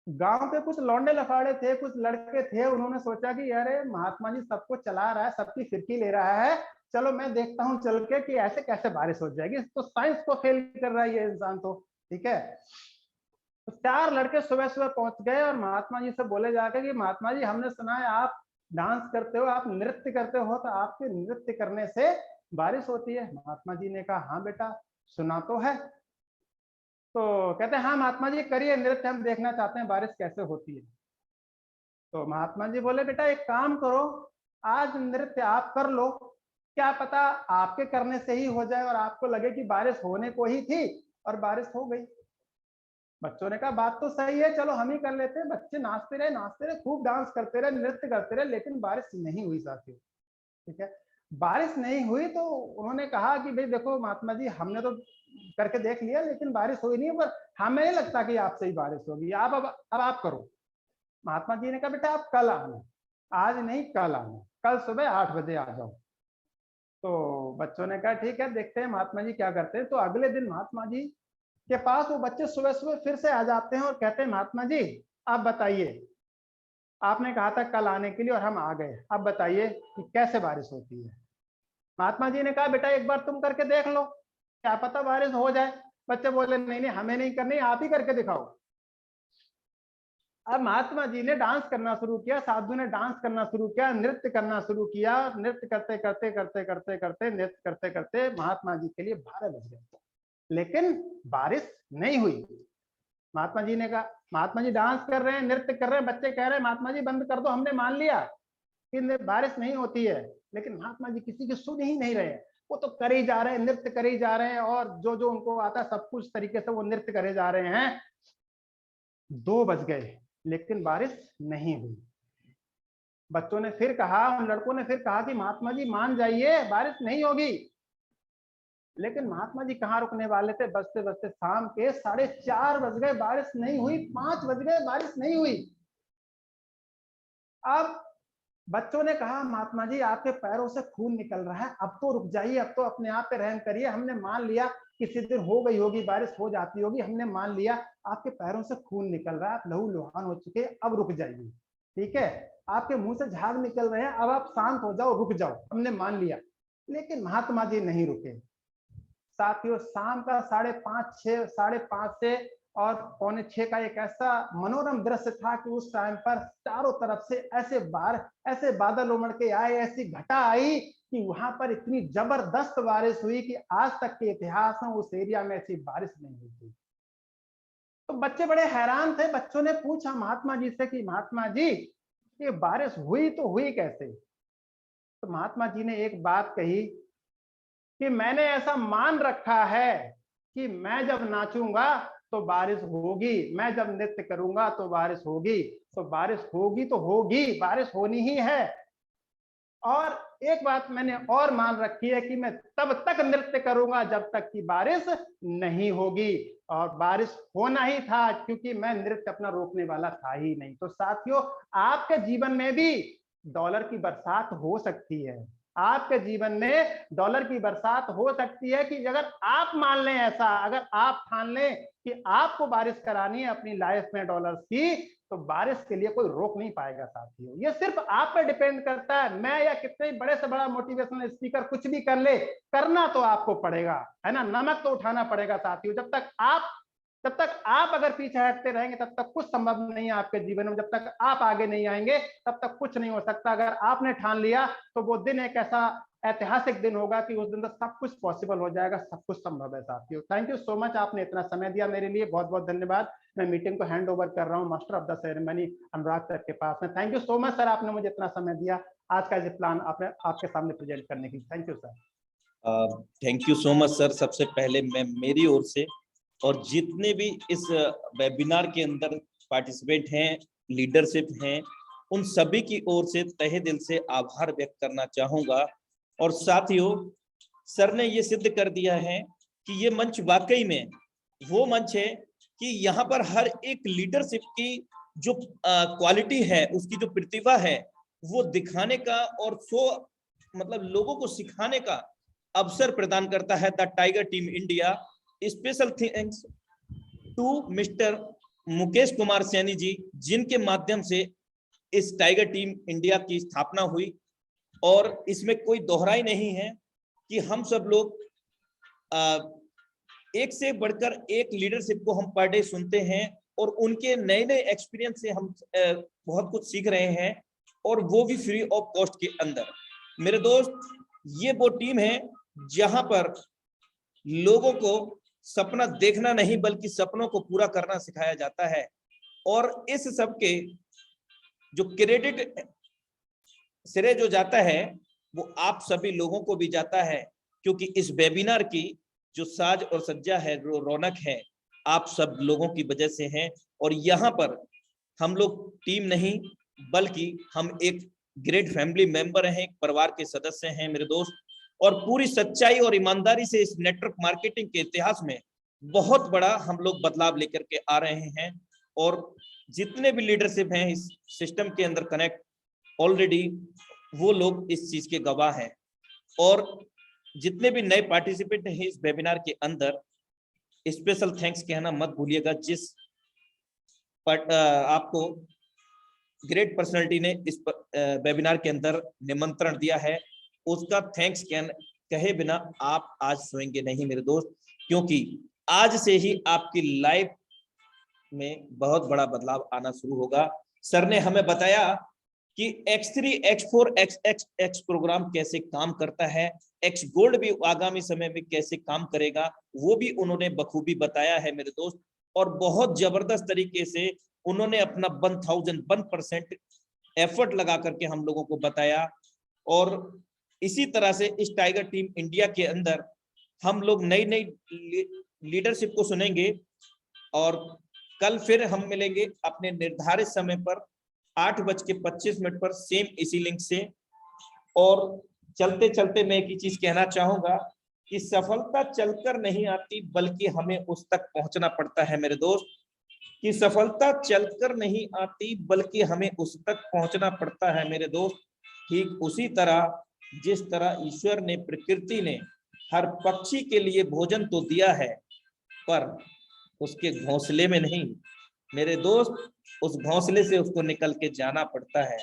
गांव के कुछ लौंडे लफाड़े थे, कुछ लड़के थे, उन्होंने सोचा कि अरे महात्मा जी सबको चला रहा है, सबकी फिरकी ले रहा है, चलो मैं देखता हूँ चल के कि ऐसे कैसे बारिश हो जाएगी। तो साइंस को फेल कर रहा है ये इंसान तो। ठीक है, तो 4 लड़के सुबह सुबह पहुंच गए और महात्मा जी से बोले जाकर कि महात्मा जी हमने सुना है आप डांस करते हो, आप नृत्य करते हो, तो आपके नृत्य करने से बारिश होती है। महात्मा जी ने कहा हाँ बेटा सुना तो है। तो कहते हैं हाँ महात्मा जी करिए नृत्य, हम देखना चाहते हैं बारिश कैसे होती है। तो महात्मा जी बोले बेटा एक काम करो, आज नृत्य आप कर लो, क्या पता आपके करने से ही हो जाए और आपको लगे कि बारिश होने को ही थी और बारिश हो गई। बच्चों ने कहा बात तो सही है, चलो हम ही कर लेते हैं। बच्चे नाचते रहे, खूब डांस करते रहे, नृत्य करते रहे, लेकिन बारिश नहीं हुई साथियों। ठीक है, बारिश नहीं हुई तो उन्होंने कहा कि भाई देखो महात्मा जी हमने तो करके देख लिया लेकिन बारिश हुई नहीं, पर हमें नहीं लगता कि आपसे ही बारिश होगी, आप अब आप करो। महात्मा जी ने कहा बेटा आप कल आना, आज नहीं कल आना, कल सुबह 8 बजे आ जाओ। तो बच्चों ने कहा ठीक है देखते हैं महात्मा जी क्या करते हैं। तो अगले दिन महात्मा जी के पास वो बच्चे सुबह सुबह फिर से आ जाते हैं और कहते हैं महात्मा जी आप बताइए, आपने कहा था कल आने के लिए और हम आ गए, अब बताइए कि कैसे बारिश होती है। महात्मा जी ने कहा बेटा एक बार तुम करके देख लो, क्या पता बारिश हो जाए। बच्चे बोले नहीं नहीं हमें नहीं करनी, आप ही करके दिखाओ। अब महात्मा जी ने डांस करना शुरू किया, साधु ने डांस करना शुरू किया, नृत्य करना शुरू किया। नृत्य करते करते करते करते करते नृत्य करते करते महात्मा जी के लिए 12 बज गए, लेकिन बारिश नहीं हुई। महात्मा जी ने कहा, महात्मा जी डांस कर रहे हैं, नृत्य कर रहे हैं, बच्चे कह रहे हैं महात्मा जी बंद कर दो, हमने मान लिया कि बारिश नहीं होती है। लेकिन महात्मा जी किसी की सुन ही नहीं रहे, वो तो करे ही जा रहे हैं, नृत्य करे ही जा रहे हैं, और जो जो उनको आता है सब कुछ तरीके से वो नृत्य करे जा रहे हैं। 2 बज गए लेकिन बारिश नहीं हुई। बच्चों ने फिर कहा, उन लड़कों ने फिर कहा कि महात्मा जी मान जाइए बारिश नहीं होगी। लेकिन महात्मा जी कहाँ रुकने वाले थे, बजते बजते शाम के 4:30 बज गए, बारिश नहीं हुई। 5 बज गए, बारिश नहीं हुई। अब बच्चों ने कहा महात्मा जी आपके पैरों से खून निकल रहा है, अब तो रुक जाइए, अब तो अपने आप पे रहम करिए, हमने मान लिया किसी दिन हो गई होगी बारिश, हो जाती होगी, हमने मान लिया, आपके पैरों से खून निकल रहा है, आप लहू लुहान हो चुके, अब रुक जाइए। ठीक है, आपके मुंह से झाग निकल रहे हैं, अब आप शांत हो जाओ, रुक जाओ, हमने मान लिया। लेकिन महात्मा जी नहीं रुके साथियों। शाम का 5:30 से और 5:45 का एक ऐसा मनोरम दृश्य था कि उस टाइम पर चारों तरफ से ऐसे बादल उमड़ के आए, ऐसी घटा आई कि वहां पर इतनी जबरदस्त बारिश हुई कि आज तक के इतिहास में उस एरिया में ऐसी बारिश नहीं हुई थी। तो बच्चे बड़े हैरान थे। बच्चों ने पूछा महात्मा जी से कि महात्मा जी ये बारिश हुई तो हुई कैसे। तो महात्मा जी ने एक बात कही कि मैंने ऐसा मान रखा है कि मैं जब नाचूंगा तो बारिश होगी, मैं जब नृत्य करूंगा तो बारिश होगी। तो बारिश होगी तो होगी, बारिश होनी ही है। और एक बात मैंने और मान रखी है कि मैं तब तक नृत्य करूंगा जब तक कि बारिश नहीं होगी। और बारिश होना ही था, क्योंकि मैं नृत्य अपना रोकने वाला था ही नहीं। तो साथियों, आपके जीवन में भी डॉलर की बरसात हो सकती है। आपके जीवन में डॉलर की बरसात हो सकती है कि अगर आप मान लें ऐसा, अगर आप ठान लें कि आपको बारिश करानी है अपनी लाइफ में डॉलर्स की, तो बारिश के लिए कोई रोक नहीं पाएगा साथियों। ये सिर्फ आप पर डिपेंड करता है। मैं या कितने बड़े से बड़ा मोटिवेशनल स्पीकर कुछ भी कर ले, करना तो आपको पड़ेगा, है ना। नमक तो उठाना पड़ेगा साथियों। जब तक आप अगर पीछे हटते रहेंगे तब तक कुछ संभव नहीं है आपके जीवन में। जब तक आप आगे नहीं आएंगे तब तक कुछ नहीं हो सकता। अगर आपने ठान लिया तो वो दिन एक ऐसा ऐतिहासिक दिन होगा कि उस दिन तक सब कुछ पॉसिबल हो जाएगा, सब कुछ संभव है साथियों। थैंक यू सो मच, आपने इतना समय दिया मेरे लिए, बहुत बहुत धन्यवाद। मैं मीटिंग को हैंड ओवर कर रहा हूँ master of the ceremony Anurag sir के पास में। Thank you so much sir, आपने मुझे इतना समय दिया आज का ये प्लान आपके सामने प्रेजेंट करने की। Thank you sir. Thank you so much sir. सबसे पहले मैं मेरी ओर से और जितने भी इस वेबिनार के अंदर पार्टिसिपेंट हैं, लीडरशिप हैं, उन सभी की ओर से तहे दिल से आभार व्यक्त करना चाहूंगा। और साथियों, सर ने ये सिद्ध कर दिया है कि ये मंच वाकई में वो मंच है कि यहाँ पर हर एक लीडरशिप की जो क्वालिटी है, उसकी जो प्रतिभा है, वो दिखाने का और मतलब लोगों को सिखाने का अवसर प्रदान करता है the tiger team India. Special thanks to mister Mukesh Kumar Saini ji, जिनके माध्यम से इस टाइगर टीम इंडिया की स्थापना हुई। और इसमें कोई दोहराई नहीं है कि हम सब लोग एक से बढ़कर एक लीडरशिप को हम पर डे सुनते हैं और उनके नए नए एक्सपीरियंस से हम बहुत कुछ सीख रहे हैं, और वो भी फ्री ऑफ कॉस्ट के अंदर। मेरे दोस्त, ये वो टीम है जहां पर लोगों को सपना देखना नहीं बल्कि सपनों को पूरा करना सिखाया जाता है। और इस सब के जो क्रेडिट श्रेय जो जाता है वो आप सभी लोगों को भी जाता है, क्योंकि इस वेबिनार की जो साज और सज्जा है, जो रौनक है, आप सब लोगों की वजह से है। और यहाँ पर हम लोग टीम नहीं बल्कि हम एक ग्रेट फैमिली मेंबर हैं, एक परिवार के सदस्य हैं मेरे दोस्त। और पूरी सच्चाई और ईमानदारी से इस नेटवर्क मार्केटिंग के इतिहास में बहुत बड़ा हम लोग बदलाव लेकर के आ रहे हैं। और जितने भी लीडरशिप हैं इस सिस्टम के अंदर कनेक्ट, ऑलरेडी वो लोग इस चीज के गवाह हैं। और जितने भी नए पार्टिसिपेंट हैं इस वेबिनार के अंदर, स्पेशल थैंक्स कहना मत भूलिएगा। जिस आपको ग्रेट पर्सनालिटी ने इस वेबिनार के अंदर निमंत्रण दिया है, उसका थैंक्स कहे बिना आप आज सोएंगे नहीं मेरे दोस्त, क्योंकि आज से ही आपकी लाइफ में बहुत बड़ा बदलाव आना शुरू होगा। सर ने हमें बताया कि X3, X4, X प्रोग्राम कैसे काम करता है, X गोल्ड भी आगामी समय में कैसे काम करेगा, वो भी उन्होंने बखूबी बताया है मेरे दोस्त। और बहुत जबरदस्त तरीके से उन्होंने अपना 1001% एफर्ट लगा करके हम लोगों को बताया। और इसी तरह से इस टाइगर टीम इंडिया के अंदर हम लोग नई नई लीडरशिप को सुनेंगे। और कल फिर हम मिलेंगे अपने निर्धारित समय पर 8:25 पर सेम इसी लिंक से। और चलते चलते मैं एक ही चीज कहना चाहूंगा कि सफलता चलकर नहीं आती बल्कि हमें उस तक पहुंचना पड़ता है मेरे दोस्त, कि सफलता चलकर नहीं आती बल्कि हमें उस तक पहुंचना पड़ता है मेरे दोस्त। ठीक उसी तरह जिस तरह ईश्वर ने, प्रकृति ने हर पक्षी के लिए भोजन तो दिया है, पर उसके घोंसले में नहीं मेरे दोस्त, उस घोंसले से उसको निकल के जाना पड़ता है।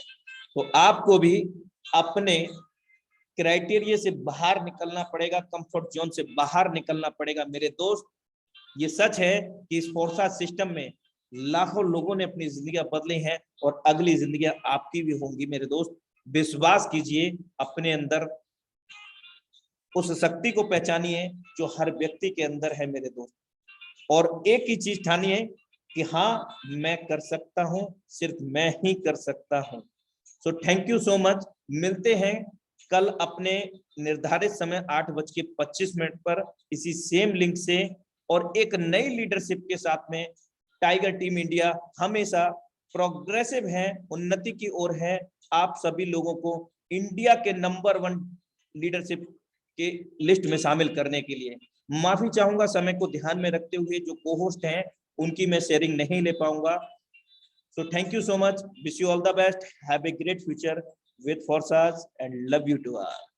तो आपको भी अपने क्राइटेरिया से बाहर निकलना पड़ेगा, कंफर्ट जोन से बाहर निकलना पड़ेगा मेरे दोस्त। ये सच है कि इस फोर्सा सिस्टम में लाखों लोगों ने अपनी जिंदगियां बदली हैं और अगली जिंदगियां आपकी भी होंगी मेरे दोस्त। विश्वास कीजिए अपने अंदर, उस शक्ति को पहचानिए जो हर व्यक्ति के अंदर है मेरे दोस्त। और एक ही चीज ठानिए कि हाँ, मैं कर सकता हूं, सिर्फ मैं ही कर सकता हूं। So thank you so much. मिलते हैं कल अपने निर्धारित समय 8:25 पर इसी सेम लिंक से और एक नई लीडरशिप के साथ में टाइगर टीम इंडिया हमेशा प्रोग्रेसिव है, उन्नति की ओर है। आप सभी लोगों को इंडिया के नंबर 1 लीडरशिप के लिस्ट में शामिल करने के लिए माफी चाहूंगा। समय को ध्यान में रखते हुए जो को-होस्ट हैं उनकी मैं शेयरिंग नहीं ले पाऊंगा। So thank you so much. Wish you all the best. Have a great future with Forsage and love you to all.